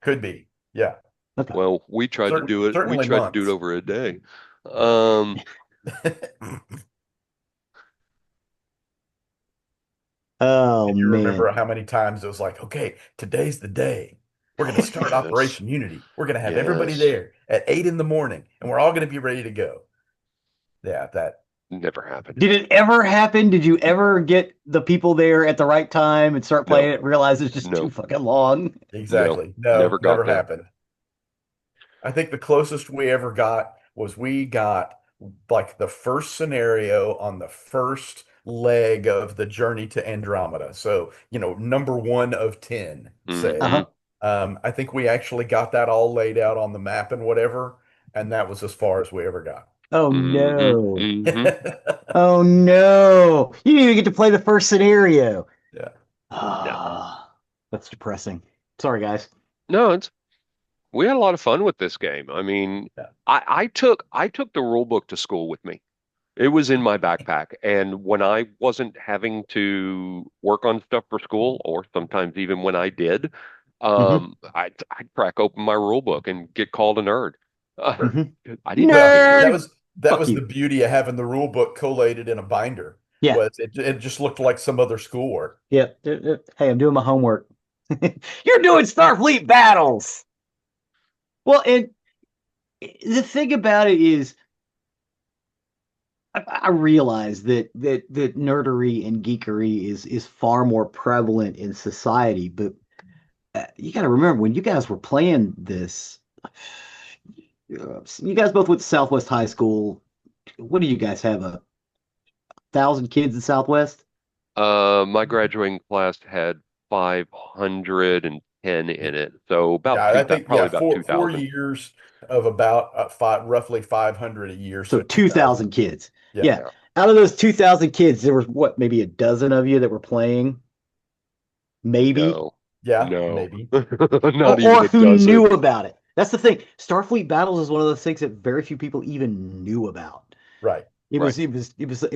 could be. Yeah, Okay. Well, we tried to do it. We Certainly tried to do it months. over a day. Um, Oh And you remember man. how many times it was like, okay, today's the day. We're going to start yes, Operation Unity. We're going to have everybody yes, there at 8 in the morning, and we're all going to be ready to go. Yeah, that never happened. Did it ever happen? Did you ever get the people there at the right time and start No, playing it, realize it's just too no, fucking long? no, exactly. No, never got never there. happened. I think the closest we ever got was we got like the first scenario on the first leg of the journey to Andromeda. So, number one of 10, say. Hmm. Uh-huh. I think we actually got that all laid out on the map and whatever, and that was as far as we ever got. Oh Hmm. no. Hmm. Oh no. You didn't even get to play the first scenario. Yeah. No, Ah, that's depressing. Sorry, guys. no, we had a lot of fun with this game. I mean, Yeah. I took the rule book to school with me. It was in my backpack, and when I wasn't having to work on stuff for school, or sometimes even when I did, Hmm. I'd crack open my rule book and get called a nerd. Uh, Hmm. I didn't Well, that Nerd! was that Fuck was the you. beauty of having the rule book collated in a binder, Yeah. was it just looked like some other schoolwork. Yeah. Hey, I'm doing my homework. You're doing Starfleet battles. Well, and the thing about it is I realize that nerdery and geekery is far more prevalent in society, but you got to remember when you guys were playing this, you guys both went to Southwest High School. What do you guys have, 1,000 kids in Southwest? My graduating class had 510 in it, so about Yeah, two, I think probably yeah, about four 2,000. years of about roughly 500 a year, So so 2,000. 2,000 kids. Yeah, Yeah. Yeah. Out of those 2,000 kids, there were what, maybe a dozen of you that were playing, maybe, No, yeah, no, maybe. not even or a who knew dozen. about it. That's the thing. Starfleet Battles is one of those things that very few people even knew about. Right. Right. It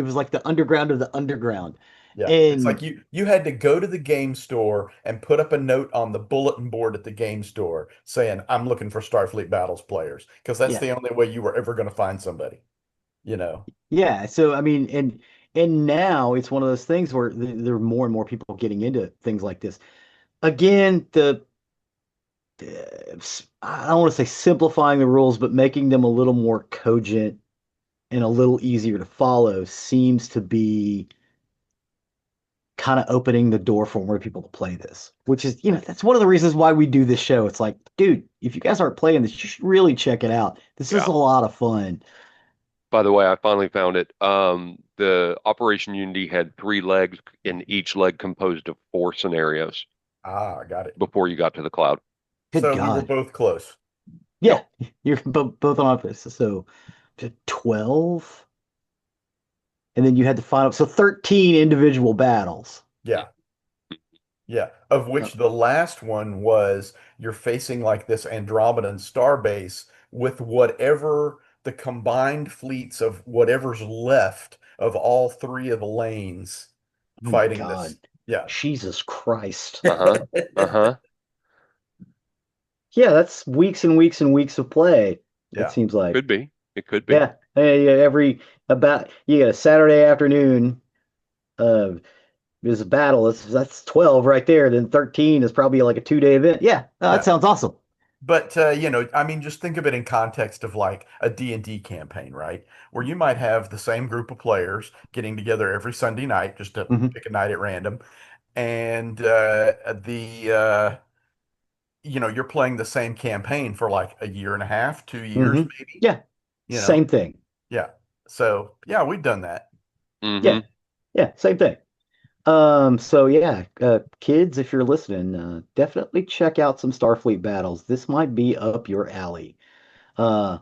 was like the underground of the underground. Yeah. It's like And you had to go to the game store and put up a note on the bulletin board at the game store saying, I'm looking for Starfleet Battles players, because that's yeah, the only way you were ever going to find somebody, you know. yeah. So I mean, and now it's one of those things where there are more and more people getting into things like this. Again, I don't want to say simplifying the rules, but making them a little more cogent and a little easier to follow seems to be kind of opening the door for more people to play this, which is, that's one of the reasons why we do this show. It's like, dude, if you guys aren't playing this, you should really check it out. This is Yeah. a lot of fun. By the way, I finally found it. The Operation Unity had three legs, and each leg composed of four scenarios Ah, got it. before you got to the cloud. Good So we were God. both close. Yeah, you're both on office. So 12, and then you had to find out. So 13 individual battles. Yeah. Yeah, of Uh, which the last one was you're facing like this Andromedan star base with whatever the combined fleets of whatever's left of all three of the lanes oh my fighting God. this. Yeah. Jesus Christ. Uh-huh. Uh-huh. Yeah, that's weeks and weeks and weeks of play, it Yeah. seems like. Could be. It could be. Yeah. Yeah, every about you get a Saturday afternoon is a battle. That's 12 right there. Then 13 is probably like a 2-day event. Yeah, that Yeah. sounds awesome. But I mean, just think of it in context of like a D&D campaign, right? Where you might have the same group of players getting together every Sunday night, just to Hmm. pick a night at random, and you're playing the same campaign for like a year and a half, 2 years, Hmm. maybe, Yeah, you know? same thing. Yeah. So, yeah, we've done that. Yeah, Mm-hmm. yeah, same thing. So yeah, kids, if you're listening, definitely check out some Starfleet battles. This might be up your alley. Uh,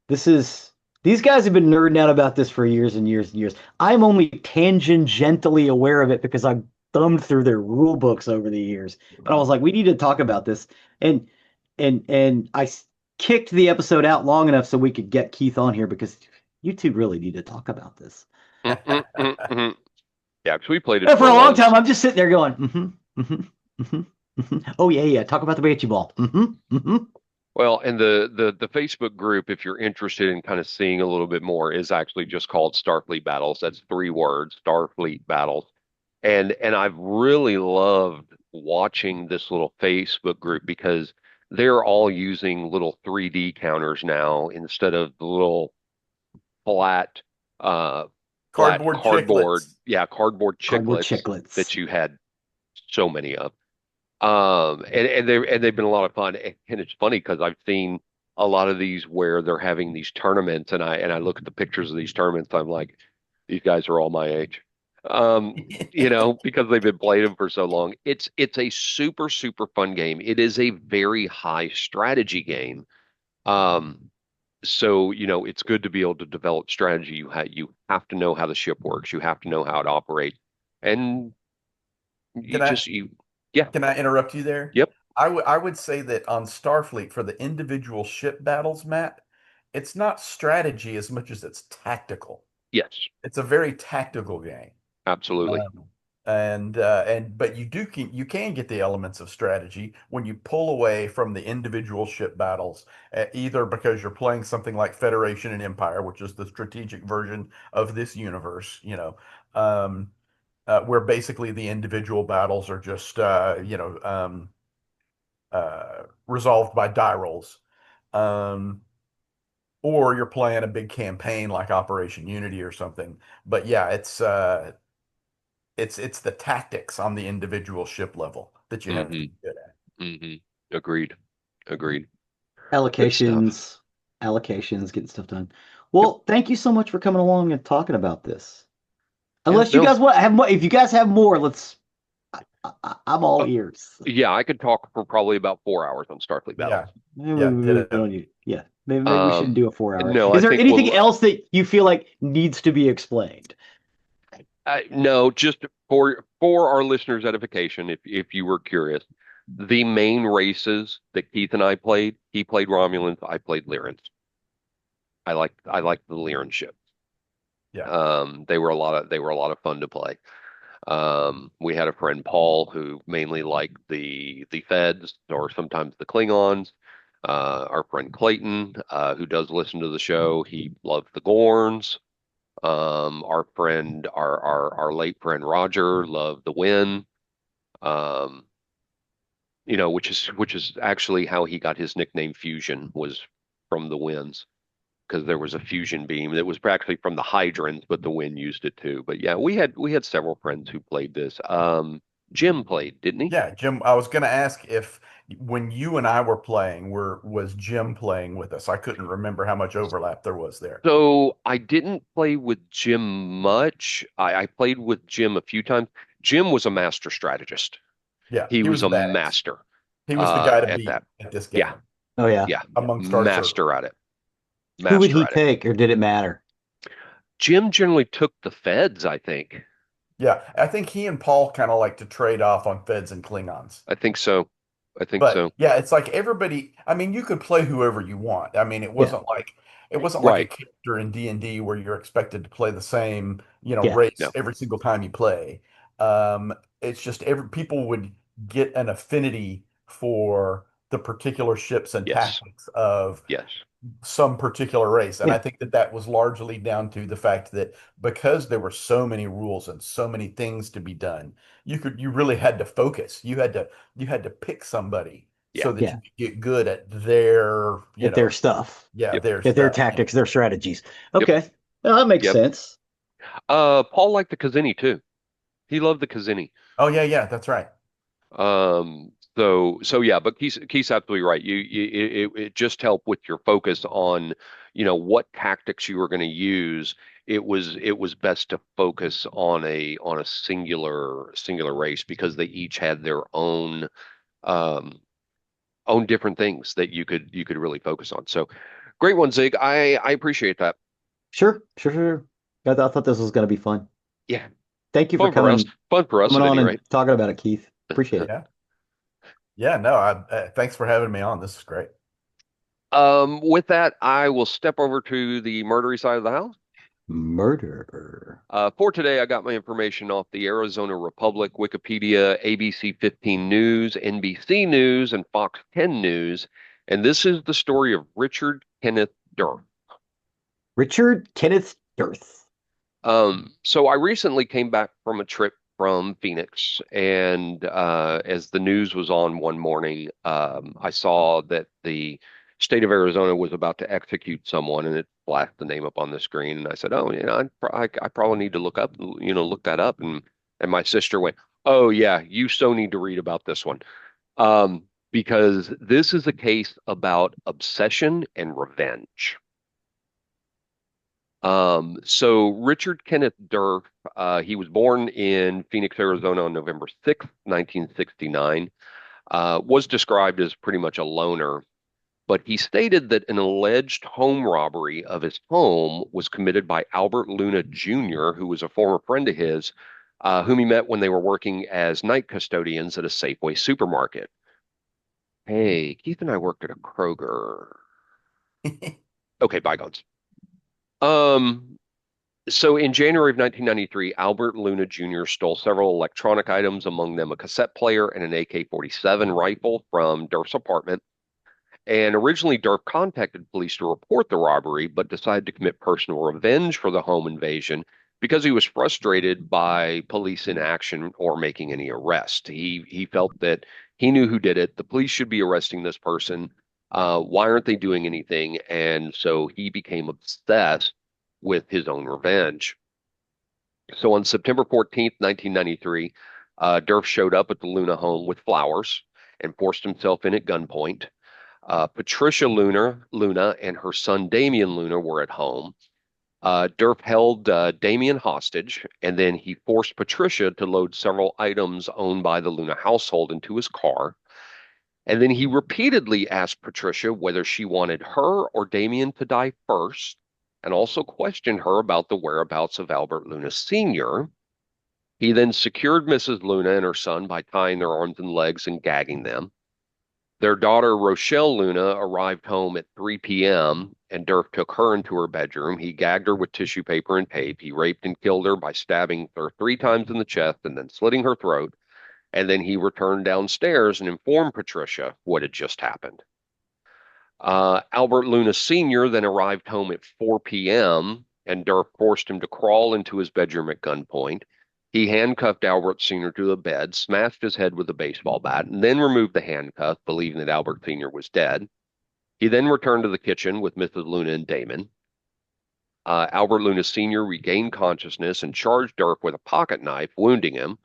this is these guys have been nerding out about this for years and years and years. I'm only tangentially aware of it because I've thumbed through their rule books over the years. But I was like, we need to talk about this. And kicked the episode out long enough so we could get Keith on here because you two really need to talk about this. Mm-hmm. Yeah, because we played it And for for a a long long. time, I'm just sitting there going, Oh yeah, yeah. Talk about the Banshee Ball. Well, and the Facebook group, if you're interested in kind of seeing a little bit more, is actually just called Starfleet Battles. That's three words, Starfleet Battles. And I've really loved watching this little Facebook group because they're all using little 3D counters now instead of the little flat flat Cardboard cardboard, chiclets. yeah, cardboard Cardboard chiclets chiclets. that you had so many of. And they've been a lot of fun. And it's funny because I've seen a lot of these where they're having these tournaments, and I look at the pictures of these tournaments, I'm like, these guys are all my age. Because they've been playing them for so long. It's a super, super fun game. It is a very high strategy game. Um, so, it's good to be able to develop strategy. You have to know how the ship works. You have to know how it operates. And you Can I just you yeah, can I interrupt you there? yep, I would say that on Starfleet for the individual ship battles, Matt, it's not strategy as much as it's tactical. yes, It's a very tactical game. absolutely. Um, and but you can get the elements of strategy when you pull away from the individual ship battles, either because you're playing something like Federation and Empire, which is the strategic version of this universe, um, where basically the individual battles are just resolved by die rolls. Um, or you're playing a big campaign like Operation Unity or something. But yeah, it's the tactics on the individual ship level that you have to Hmm. be good at. Hmm. Agreed. Agreed. Good stuff. Allocations, allocations, getting stuff done. Yep. Well, thank you so much for coming along and talking about this. Yeah. Unless you No. guys want have more, if you guys have more, let's. I'm all Uh, ears. yeah, I could talk for probably about 4 hours on Starfleet battles. Yeah, Maybe yeah, we ditto. don't need. Yeah, maybe we shouldn't Um, do a 4 hour. no, Is I there think anything we'll. else that you feel like needs to be explained? No, just for our listeners' edification, if you were curious, the main races that Keith and I played, he played Romulans, I played Lyrans. I liked the Lyran ship. Yeah. They were a lot of fun to play. We had a friend Paul who mainly liked the Feds or sometimes the Klingons. Our friend Clayton, who does listen to the show, he loved the Gorns. Our late friend Roger loved the Win. Um, which is actually how he got his nickname Fusion was from the Winds because there was a fusion beam that was actually from the Hydrans, but the Wind used it too. But yeah, we had several friends who played this. Jim played, didn't he? Yeah, Jim, I was going to ask if when you and I were playing, was Jim playing with us? I couldn't remember how much overlap there was there. So I didn't play with Jim much. I played with Jim a few times. Jim was a master strategist. Yeah, He he was was a badass. master He was the guy to at beat that. at this Yeah, game Oh yeah. yeah, amongst our circle. master at it. Who would Master he at it. take, or did it matter? Jim generally took the Feds, I think. Yeah, I think he and Paul kind of like to trade off on Feds and Klingons. I think so. I think But so. yeah, it's like everybody, I mean, you could play whoever you want. I mean, Yeah, it wasn't like a Right. character in D&D where you're expected to play the same, yeah, race No. every single time you play. It's just every people would get an affinity for the particular ships and Yes. tactics of Yes. some particular race. And I yeah. think that that was largely down to the fact that because there were so many rules and so many things to be done, you really had to focus. You had to pick somebody Yeah. so that Yeah. you could get good at their, At their stuff, yeah, Yep. their at their stuff. And tactics, their strategies. Yep. Okay, well, that makes Yep. sense. Paul liked the Kazini too. He loved the Kazini. oh yeah, yeah, that's right. So yeah, but Keith's absolutely right. It just helped with your focus on, what tactics you were going to use. It was best to focus on a singular race because they each had their um own different things that you could really focus on. So great one, Zig. I appreciate that. Sure, sure, sure. I thought this was going to be fun. Yeah, Thank you for fun for us. Fun for us coming at on any and rate. talking about it, Keith. Appreciate it. Yeah. Yeah, no, thanks for having me on. This is great. With that, I will step over to the murdery side of the house. Murder. For today, I got my information off the Arizona Republic, Wikipedia, ABC 15 News, NBC News, and Fox 10 News. And this is the story of Richard Kenneth Djerf. Richard Kenneth Djerf. So I recently came back from a trip from Phoenix, and as the news was on one morning, I saw that the state of Arizona was about to execute someone, and it flashed the name up on the screen. And I said, "Oh, I probably need to look that up." And my sister went, "Oh yeah, you so need to read about this one, because this is a case about obsession and revenge." So Richard Kenneth Djerf, he was born in Phoenix, Arizona on November 6th, 1969, was described as pretty much a loner, but he stated that an alleged home robbery of his home was committed by Albert Luna Jr., who was a former friend of his, whom he met when they were working as night custodians at a Safeway supermarket. Hey, Keith and I worked at a Kroger. Okay, bygones. Um, So in January of 1993, Albert Luna Jr. stole several electronic items, among them a cassette player and an AK-47 rifle from Durf's apartment. And originally, Durf contacted police to report the robbery, but decided to commit personal revenge for the home invasion because he was frustrated by police inaction or making any arrest. He felt that he knew who did it. The police should be arresting this person. Why aren't they doing anything? And so he became obsessed with his own revenge. So on September 14th, 1993, Djerf showed up at the Luna home with flowers and forced himself in at gunpoint. Patricia Luna and her son Damien Luna were at home. Djerf held Damien hostage, and then he forced Patricia to load several items owned by the Luna household into his car. And then he repeatedly asked Patricia whether she wanted her or Damien to die first, and also questioned her about the whereabouts of Albert Luna Sr. He then secured Mrs. Luna and her son by tying their arms and legs and gagging them. Their daughter, Rochelle Luna, arrived home at 3 p.m., and Djerf took her into her bedroom. He gagged her with tissue paper and tape. He raped and killed her by stabbing her 3 times in the chest and then slitting her throat. And then he returned downstairs and informed Patricia what had just happened. Albert Luna Sr. then arrived home at 4 p.m., and Djerf forced him to crawl into his bedroom at gunpoint. He handcuffed Albert Sr. to the bed, smashed his head with a baseball bat, and then removed the handcuff, believing that Albert Sr. was dead. He then returned to the kitchen with Mrs. Luna and Damon. Albert Luna Sr. regained consciousness and charged Djerf with a pocket knife, wounding him.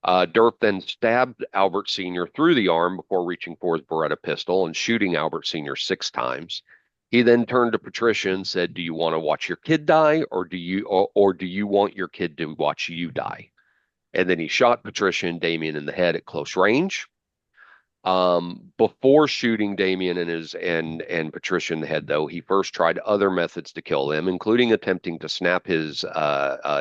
Djerf then stabbed Albert Sr. through the arm before reaching for his Beretta pistol and shooting Albert Sr. 6 times. He then turned to Patricia and said, "Do you want to watch your kid die, or do you want your kid to watch you die?" And then he shot Patricia and Damien in the head at close range. Before shooting Damien and Patricia in the head, though, he first tried other methods to kill them, including attempting to snap his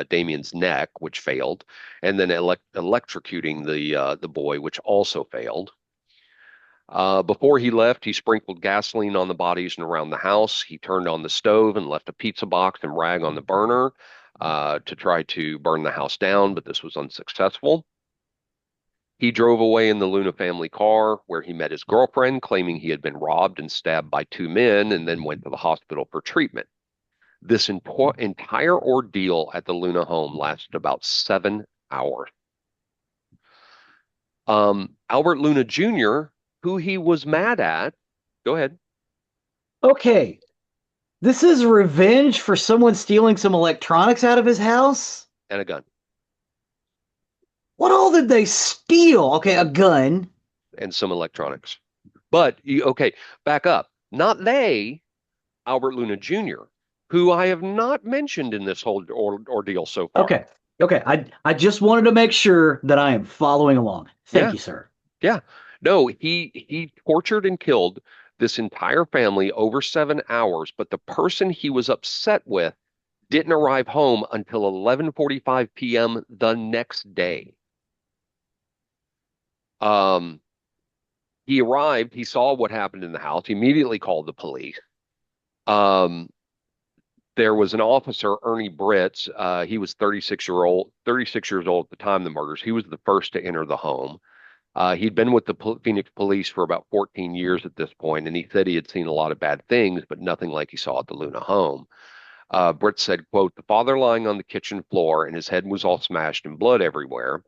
Damien's neck, which failed, and then electrocuting the boy, which also failed. Before he left, he sprinkled gasoline on the bodies and around the house. He turned on the stove and left a pizza box and rag on the burner to try to burn the house down, but this was unsuccessful. He drove away in the Luna family car where he met his girlfriend, claiming he had been robbed and stabbed by 2 men, and then went to the hospital for treatment. This entire ordeal at the Luna home lasted about 7 hours. Albert Luna Jr., who he was mad at, go ahead. Okay, this is revenge for someone stealing some electronics out of his house? And a gun. What all did they steal? Okay, a gun. And some electronics. But, okay, back up. Not they, Albert Luna Jr., who I have not mentioned in this whole ordeal so far. Okay. I just wanted to make sure that I am following along. Thank you, sir. Yeah. No, he tortured and killed this entire family over 7 hours, but the person he was upset with didn't arrive home until 11:45 p.m. the next day. He arrived, he saw what happened in the house, he immediately called the police. There was an officer, Ernie Britz. He was 36 years old at the time of the murders. He was the first to enter the home. He'd been with the Phoenix police for about 14 years at this point, and he said he had seen a lot of bad things, but nothing like he saw at the Luna home. Britz said, quote, "The father lying on the kitchen floor, and his head was all smashed and blood everywhere.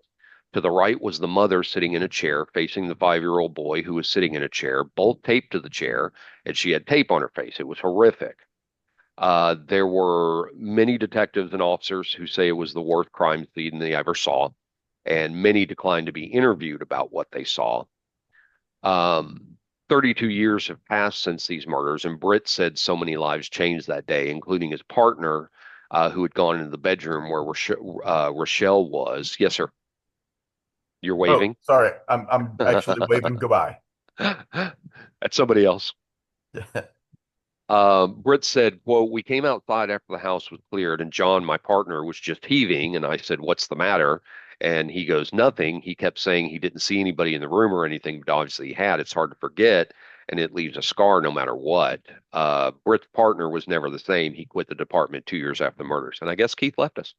To the right was the mother sitting in a chair facing the 5-year-old boy who was sitting in a chair, both taped to the chair, and she had tape on her face. It was horrific. There were many detectives and officers who say it was the worst crime scene they ever saw, and many declined to be interviewed about what they saw. 32 years have passed since these murders, and Britt said so many lives changed that day, including his partner, who had gone into the bedroom where Rochelle was. Yes, sir. You're waving? Oh, sorry. I'm actually waving goodbye. That's somebody else. Britt said, quote, "We came outside after the house was cleared, and John, my partner, was just heaving, and I said, 'What's the matter?' And he goes, 'Nothing.' He kept saying he didn't see anybody in the room or anything, but obviously he had. It's hard to forget, and it leaves a scar no matter what." Britt's partner was never the same. He quit the department 2 years after the murders, and I guess Keith left us.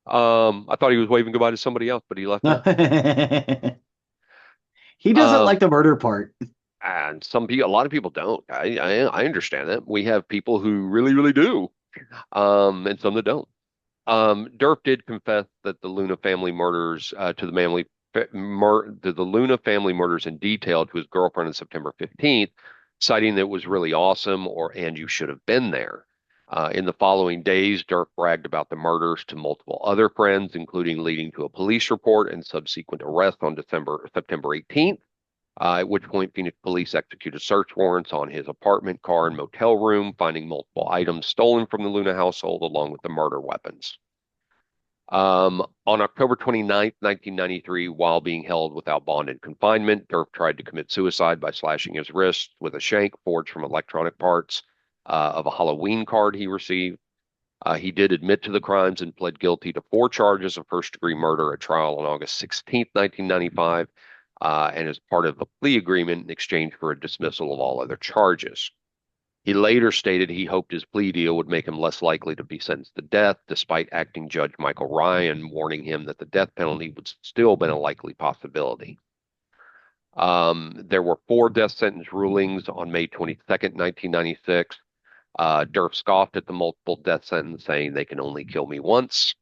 I thought he was waving goodbye to somebody else, but he left us. He doesn't like the murder part. And a lot of people don't. I understand that. We have people who really, really do, and some that don't. Djerf did confess that the Luna family murders to the Luna family murders in detail to his girlfriend on September 15th, citing that it was really awesome and you should have been there. In the following days, Djerf bragged about the murders to multiple other friends, including leading to a police report and subsequent arrest on September 18th, at which point Phoenix police executed search warrants on his apartment, car, and motel room, finding multiple items stolen from the Luna household along with the murder weapons. On October 29th, 1993, while being held without bond and confinement, Djerf tried to commit suicide by slashing his wrist with a shank forged from electronic parts of a Halloween card he received. He did admit to the crimes and pled guilty to 4 charges of first-degree murder at trial on August 16th, 1995, and as part of a plea agreement in exchange for a dismissal of all other charges. He later stated he hoped his plea deal would make him less likely to be sentenced to death, despite acting Judge Michael Ryan warning him that the death penalty would still been a likely possibility. There were 4 death sentence rulings on May 22nd, 1996. Djerf scoffed at the multiple death sentence, saying they can only kill me once.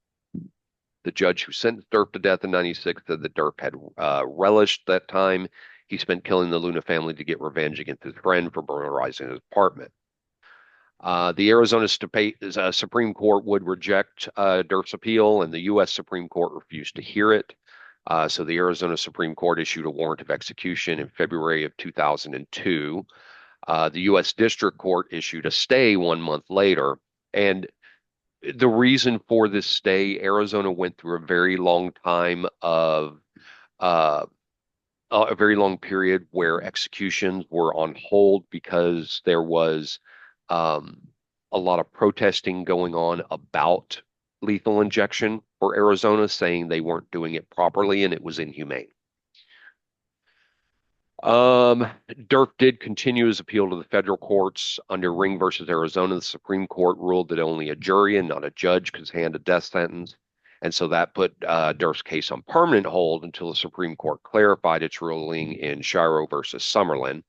The judge who sentenced Djerf to death in 96 said that Djerf had relished that time he spent killing the Luna family to get revenge against his friend for burglarizing his apartment. The Arizona Supreme Court would reject Djerf's appeal, and the U.S. Supreme Court refused to hear it. So the Arizona Supreme Court issued a warrant of execution in February of 2002. The U.S. District Court issued a stay 1 month later. And the reason for this stay, Arizona went through a very long time of a very long period where executions were on hold because there was a lot of protesting going on about lethal injection for Arizona, saying they weren't doing it properly and it was inhumane. Djerf did continue his appeal to the federal courts. Under Ring versus Arizona, the Supreme Court ruled that only a jury and not a judge could hand a death sentence. And so that put Djerf's case on permanent hold until the Supreme Court clarified its ruling in Shiro versus Summerlin.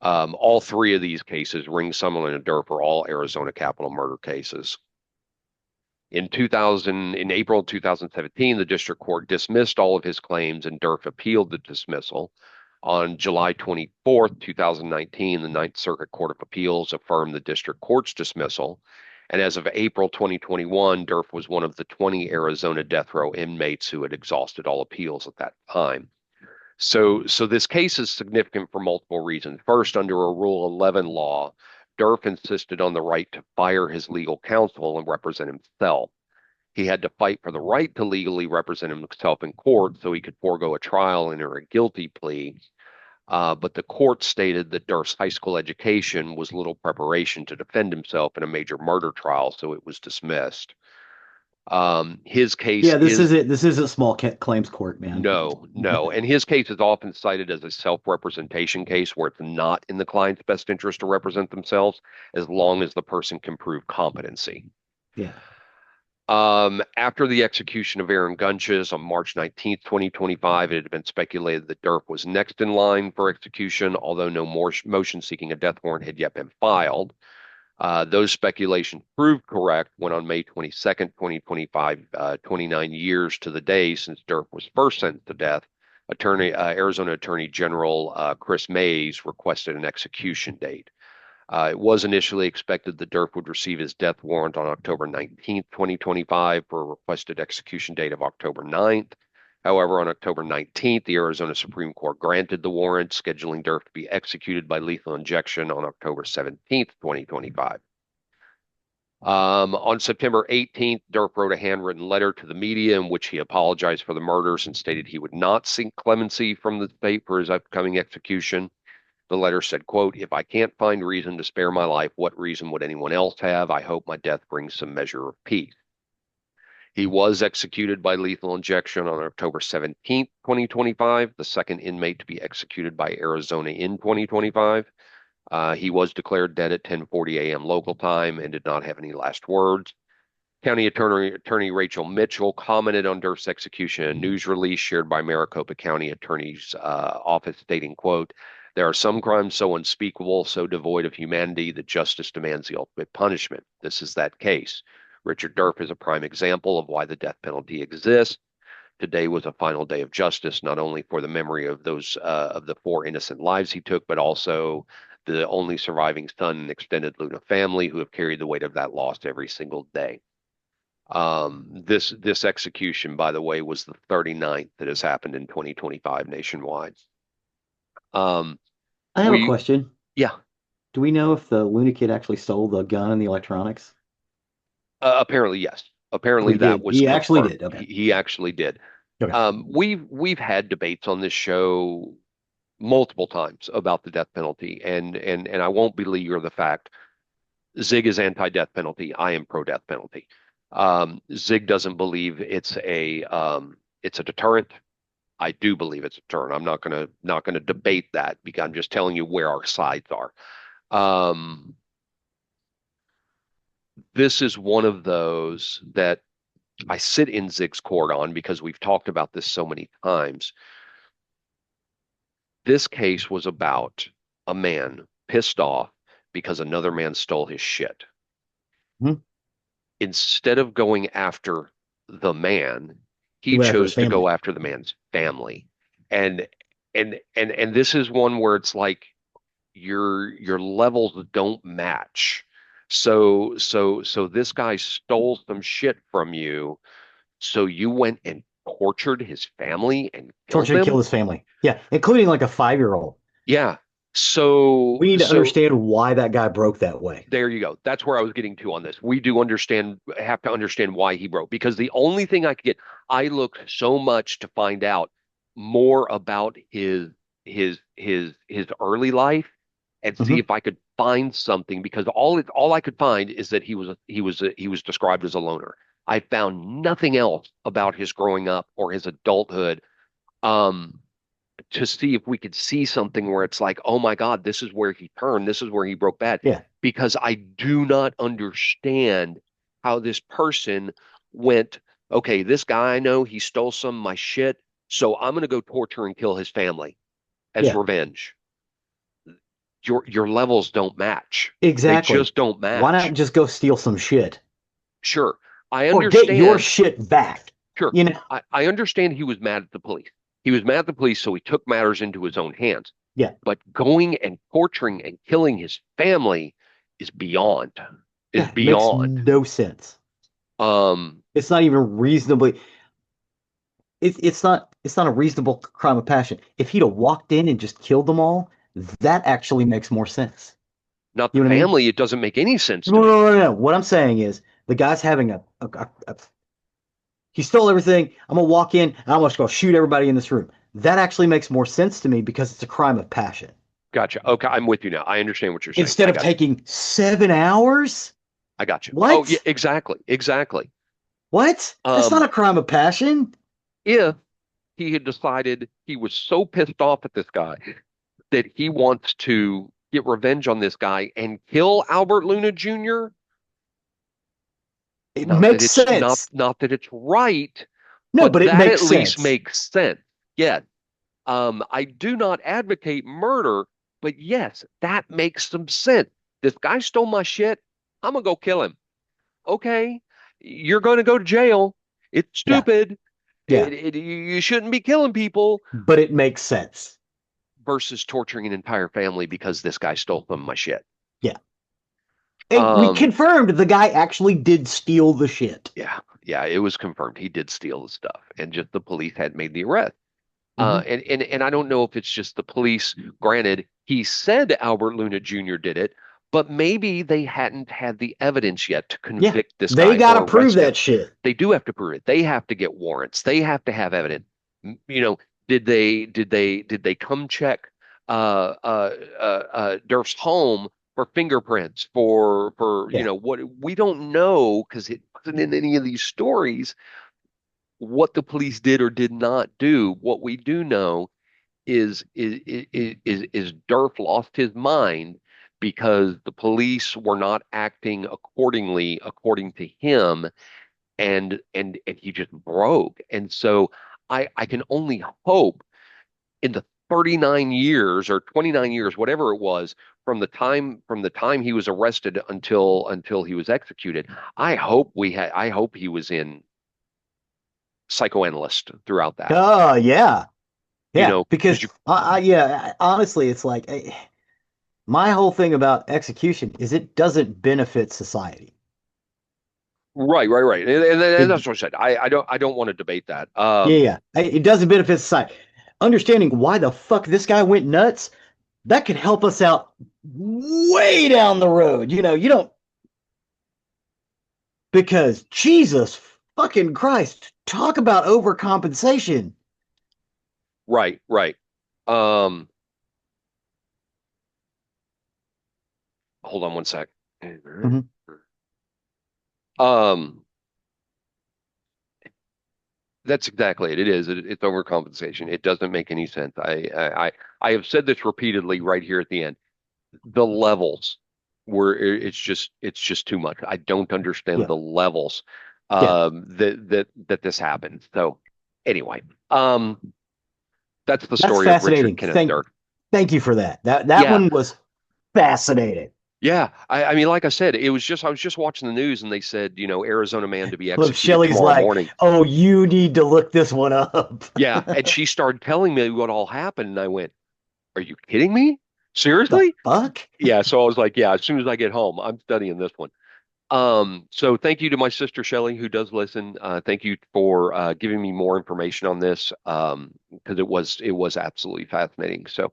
All 3 of these cases, Ring, Summerlin, and Djerf, are all Arizona capital murder cases. In April 2017, the district court dismissed all of his claims and Djerf appealed the dismissal. On July 24th, 2019, the Ninth Circuit Court of Appeals affirmed the district court's dismissal. And as of April 2021, Djerf was one of the 20 Arizona death row inmates who had exhausted all appeals at that time. So this case is significant for multiple reasons. First, under a Rule 11 law, Djerf insisted on the right to fire his legal counsel and represent himself. He had to fight for the right to legally represent himself in court so he could forego a trial and enter a guilty plea. But the court stated that Djerf's high school education was little preparation to defend himself in a major murder trial, so it was dismissed. His case This isn't small claims court, man. No. And his case is often cited as a self-representation case where it's not in the client's best interest to represent themselves as long as the person can prove competency. Yeah. After the execution of Aaron Gunches on March 19th, 2025, it had been speculated that Djerf was next in line for execution, although no more motion seeking a death warrant had yet been filed. Those speculations proved correct when on May 22nd, 2025, 29 years to the day since Djerf was first sentenced to death, Arizona Attorney General Chris Mays requested an execution date. It was initially expected that Djerf would receive his death warrant on October 19th, 2025 for a requested execution date of October 9th. However, on October 19th, the Arizona Supreme Court granted the warrant, scheduling Djerf to be executed by lethal injection on October 17th, 2025. On September 18th, Djerf wrote a handwritten letter to the media in which he apologized for the murders and stated he would not seek clemency from the state for his upcoming execution. The letter said, quote, "If I can't find reason to spare my life, what reason would anyone else have? I hope my death brings some measure of peace." He was executed by lethal injection on October 17th, 2025, the second inmate to be executed by Arizona in 2025. He was declared dead at 10:40 a.m. local time and did not have any last words. County Attorney Rachel Mitchell commented on Djerf's execution in a news release shared by Maricopa County Attorney's office, stating, quote, "There are some crimes so unspeakable, so devoid of humanity that justice demands the ultimate punishment. This is that case. Richard Djerf is a prime example of why the death penalty exists. Today was a final day of justice, not only for the memory of those of the 4 innocent lives he took, but also the only surviving son and extended Luna family who have carried the weight of that loss every single day. This execution, by the way, was the 39th that has happened in 2025 nationwide. Um, I have a we, question. yeah, Do we know if the Luna Kid actually stole the gun and the electronics? apparently yes. Oh, Apparently he that did. was He actually confirmed. did. Okay. He actually did. Okay. We've had debates on this show multiple times about the death penalty, and I won't beleaguer the fact Zig is anti-death penalty. I am pro-death penalty. Zig doesn't believe it's a deterrent. I do believe it's a deterrent. I'm not gonna debate that because I'm just telling you where our sides are. Um, this is one of those that I sit in Zig's court on because we've talked about this so many times. This case was about a man pissed off because another man stole his shit. Hmm. Instead of going after the man, He he went after his chose to family. go after the man's family. And and this is one where it's like your levels don't match. So this guy stole some shit from you, so you went and tortured his family and killed Tortured and killed them? his family. Yeah, including like a 5-year-old. Yeah. So We need to so understand why that guy broke that way. there you go. That's where I was getting to on this. We do have to understand why he broke because the only thing I could get, I looked so much to find out more about his early life and see Hmm. if I could find something because all I could find is that he was described as a loner. I found nothing else about his growing up or his adulthood. Um, to see if we could see something where it's like, oh my God, this is where he turned, this is where he broke bad. Yeah, Because I do not understand how this person went, okay, this guy I know, he stole some of my shit, so I'm going to go torture and kill his family as yeah, revenge. Your levels don't match. They exactly. just don't Why not match. just go steal some shit Sure, I or get your understand. shit back? Sure, You know? I understand he was mad at the police. He was mad at the police, so he took matters into his own hands. Yeah, But going and torturing and killing his family is beyond, is yeah. It makes beyond. no sense. Um, It's not even reasonably. It's not a reasonable crime of passion. If he'd have walked in and just killed them all, that actually makes more sense. Not the You know what I mean? family. It doesn't make any sense to No, me. no, no, no. What I'm saying is the guy's having he stole everything. I'm gonna walk in and I'm just gonna shoot everybody in this room. That actually makes more sense to me because it's a crime of passion. Gotcha. Okay, I'm with you now. I understand what you're saying. Instead I of got you. taking 7 hours? I got you. Oh, yeah, What? exactly. Exactly. What? That's not Um, a crime of passion. if he had decided he was so pissed off at this guy that he wants to get revenge on this guy and kill Albert Luna Jr., It not that makes it's not sense. not that it's right, No, but but it that makes at least sense. makes sense. Yeah. I do not advocate murder, but yes, that makes some sense. This guy stole my shit. I'm gonna go kill him. Okay, you're gonna go to jail. It's Yeah, stupid. yeah, You shouldn't be killing people but it makes sense. versus torturing an entire family because this guy stole some of my shit. Yeah. And we Um, confirmed the guy actually did steal the shit. yeah, yeah, it was confirmed he did steal the stuff, and just the police had made the arrest. Hmm. And I don't know if it's just the police. Granted, he said Albert Luna Jr. did it, but maybe they hadn't had the evidence yet to Yeah, convict this they guy got to or prove arrest that him. shit. They do have to prove it. They have to get warrants. They have to have evidence. Did they come check Durf's home for fingerprints for Yeah. what we don't know because it wasn't in any of these stories what the police did or did not do. What we do know is Durf lost his mind because the police were not acting accordingly according to him and he just broke. And so I can only hope in the 39 years or 29 years, whatever it was, from the time he was arrested until he was executed, I hope he was in psychoanalyst throughout that. Yeah. Yeah, Because because you yeah, honestly, it's like, My whole thing about execution is it doesn't benefit society. Right. And It, that's what I said. I don't want to debate that. yeah, yeah, it doesn't benefit society. Understanding why the fuck this guy went nuts, that could help us out way down the road. You don't because Jesus fucking Christ, talk about overcompensation. Right. Um, Hold on one sec. Mhm. Um, that's exactly it. It is. It's overcompensation. It doesn't make any sense. I have said this repeatedly right here at the end. The levels where it's just too much. I don't understand Yeah, the levels yeah, that this happened. So anyway, um, that's the that's story of Richard fascinating. Kenneth Dirk. Thank you for that. That Yeah, one was fascinating. yeah. I mean, like I said, I was just watching the news and they said, Arizona man to be Look, executed Shelley's tomorrow like, morning. "Oh, you need to look this one up." Yeah, and she started telling me what all happened, and I went, "Are you kidding me? The Seriously?" fuck? Yeah. So I was like, "Yeah, as soon as I get home, I'm studying this one." So thank you to my sister Shelley who does listen. Thank you for giving me more information on this because it was absolutely fascinating. So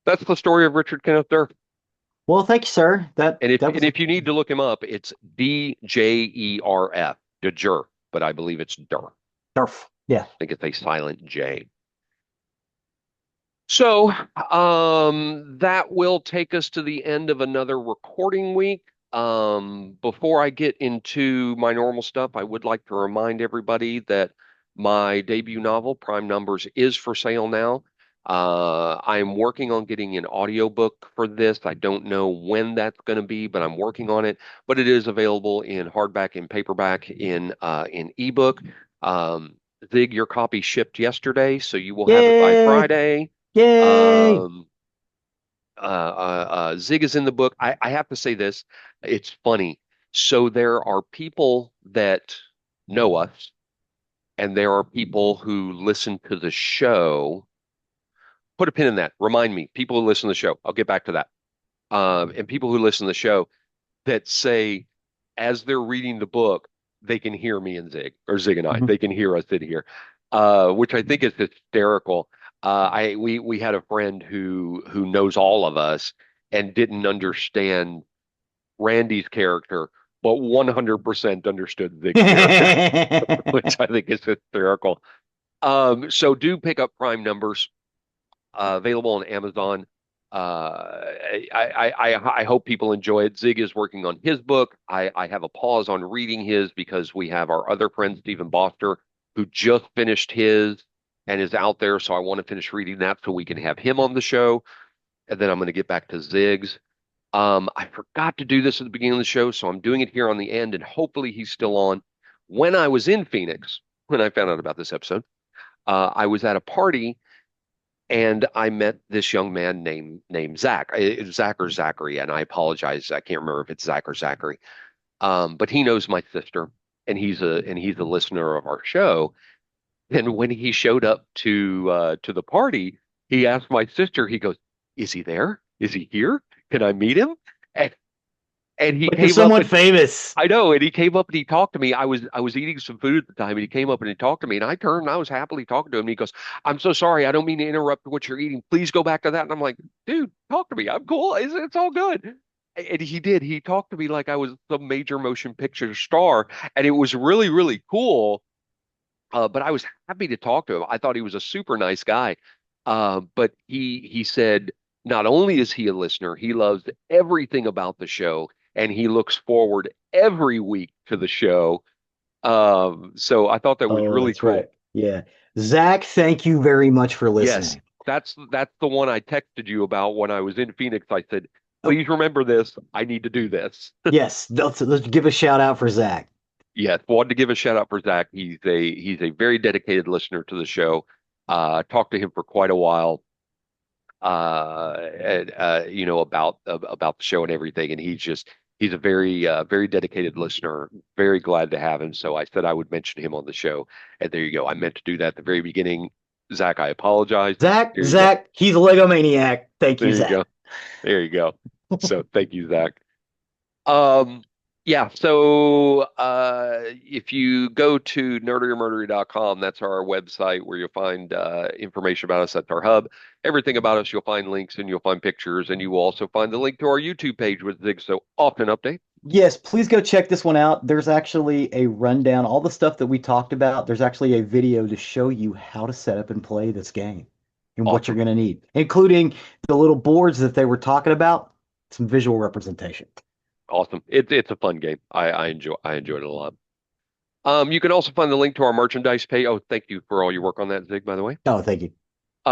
that's the story of Richard Kenneth Durf. Well, thank you, sir. That And if that and was a if you need to look him up, it's Djerf, Djerf, but I believe it's Durf. Durf. Yeah. I think it's a silent J. So, that will take us to the end of another recording week. Before I get into my normal stuff, I would like to remind everybody that my debut novel, Prime Numbers, is for sale now. I am working on getting an audiobook for this. I don't know when that's going to be, but I'm working on it. But it is available in hardback and paperback in ebook. Um, Zig, your copy shipped yesterday, so you will have it by Yay! Friday. Yay! Um, Zig is in the book. I have to say this. It's funny. So there are people that know us, and there are people who listen to the show. Put a pin in that. Remind me, people who listen to the show. I'll get back to that. And people who listen to the show that say, as they're reading the book, they can hear me and Zig, or Zig and I. Mhm. They can hear us in here, which I think is hysterical. We had a friend who knows all of us and didn't understand Randy's character, but 100% understood Zig's character, which I think is hysterical. So do pick up Prime Numbers, available on Amazon. I hope people enjoy it. Zig is working on his book. I have a pause on reading his because we have our other friend, Stephen Boster, who just finished his and is out there. So I want to finish reading that so we can have him on the show. And then I'm going to get back to Zig's. I forgot to do this at the beginning of the show, so I'm doing it here on the end, and hopefully he's still on. When I was in Phoenix, when I found out about this episode, I was at a party and I met this young man named Zach. It's Zach or Zachary, and I apologize. I can't remember if it's Zach or Zachary. But he knows my sister, and he's a listener of our show. And when he showed up to the party, he asked my sister. He goes, "Is he there? Is he here? Can I meet him?" And and he Like you're came up someone and famous. I know, and he came up and he talked to me. I was eating some food at the time, and he came up and he talked to me, and I turned and I was happily talking to him. And he goes, "I'm so sorry, I don't mean to interrupt what you're eating. Please go back to that." And I'm like, "Dude, talk to me. I'm cool. It's all good." And he did. He talked to me like I was some major motion picture star, and it was really cool. But I was happy to talk to him. I thought he was a super nice guy. But he said not only is he a listener, he loves everything about the show, and he looks forward every week to the show. So I thought that was Oh, really that's right. cool. Yeah. Zach, thank you very much for Yes, listening. that's the one I texted you about when I was in Phoenix. I said, Oh, please remember this. I need to do this. yes. Let's give a shout out for Zach. Yes, wanted to give a shout out for Zach. He's a very dedicated listener to the show. Talked to him for quite a while, about the show and everything. And he's a very dedicated listener. Very glad to have him. So I said I would mention him on the show. And there you go. I meant to do that at the very beginning. Zach, I apologize. Zach, Here you go. Zach, he's a Lego maniac. Thank There you, you Zach. go. There you go. So thank you, Zach. Um, yeah, so if you go to nerdyermurdery.com, that's our website where you'll find information about us. That's our hub. Everything about us, you'll find links and you'll find pictures, and you will also find the link to our YouTube page with Zig So often update. Yes, please go check this one out. There's actually a rundown, all the stuff that we talked about. There's actually a video to show you how to set up and play this game and what you're Awesome. going to need, including the little boards that they were talking about, some visual representation. Awesome. It's a fun game. I enjoyed it a lot. You can also find the link to our merchandise page. Oh, thank you for all your work on that, Zig, by the way. Oh, thank you.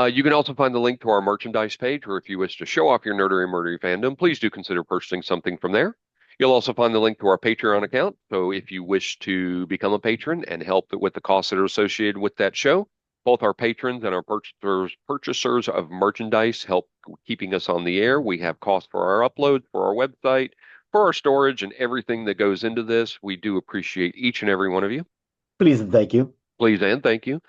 You can also find the link to our merchandise page, or if you wish to show off your nerdery and murdery fandom, please do consider purchasing something from there. You'll also find the link to our Patreon account. So if you wish to become a patron and help with the costs that are associated with that show, both our patrons and our purchasers of merchandise help keeping us on the air. We have costs for our uploads, for our website, for our storage, and everything that goes into this. We do appreciate each and every one of you. Please and thank you. Please and thank you.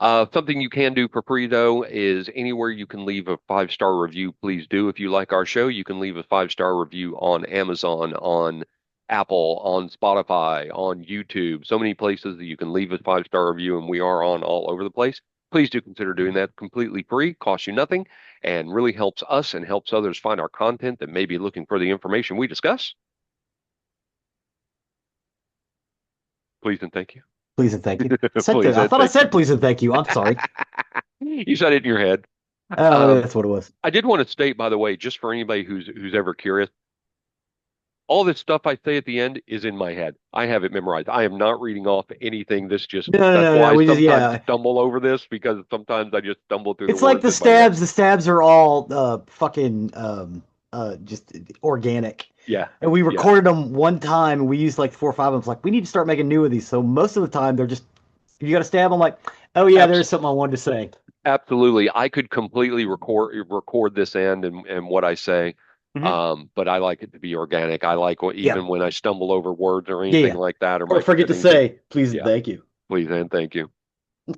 Something you can do for free, though, is anywhere you can leave a 5-star review, please do. If you like our show, you can leave a 5-star review on Amazon, on Apple, on Spotify, on YouTube. So many places that you can leave a 5-star review, and we are on all over the place. Please do consider doing that completely free, costs you nothing, and really helps us and helps others find our content that may be looking for the information we discuss. Please and thank you. Please and thank you. Please I and thought I thank you. said please and thank you. I'm sorry. You said it in your head. Oh, Um, that's what it was. I did want to state, by the way, just for anybody who's ever curious, all this stuff I say at the end is in my head. I have it memorized. I am not reading off anything. No, no, That's no, why no. I We just, sometimes yeah. stumble over this because sometimes I just stumble through the It's like words the in my head. stabs. The stabs are all fucking just organic. Yeah, And we yeah, recorded them one time, and we used like 4 or 5 of them. It's like we need to start making new of these. So most of the time, they're just you got to stab. I'm like, oh yeah, abs there's something I wanted to say. absolutely. I could completely record this end and what I say, Hmm. but I like it to be organic. I like Yeah, even when I stumble over words or yeah, anything yeah. like that, or Or my forget to spelling bee. say please and Yeah, thank you. please and thank you.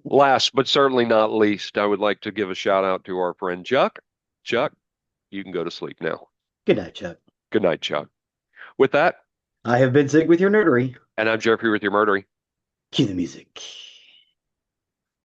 Last but certainly not least, I would like to give a shout out to our friend Chuck. Chuck, you can go to sleep now. Good night, Chuck. Good night, Chuck. With that, I have been Zig with your nerdery. and I'm Jeffrey with your murdery. Cue the music.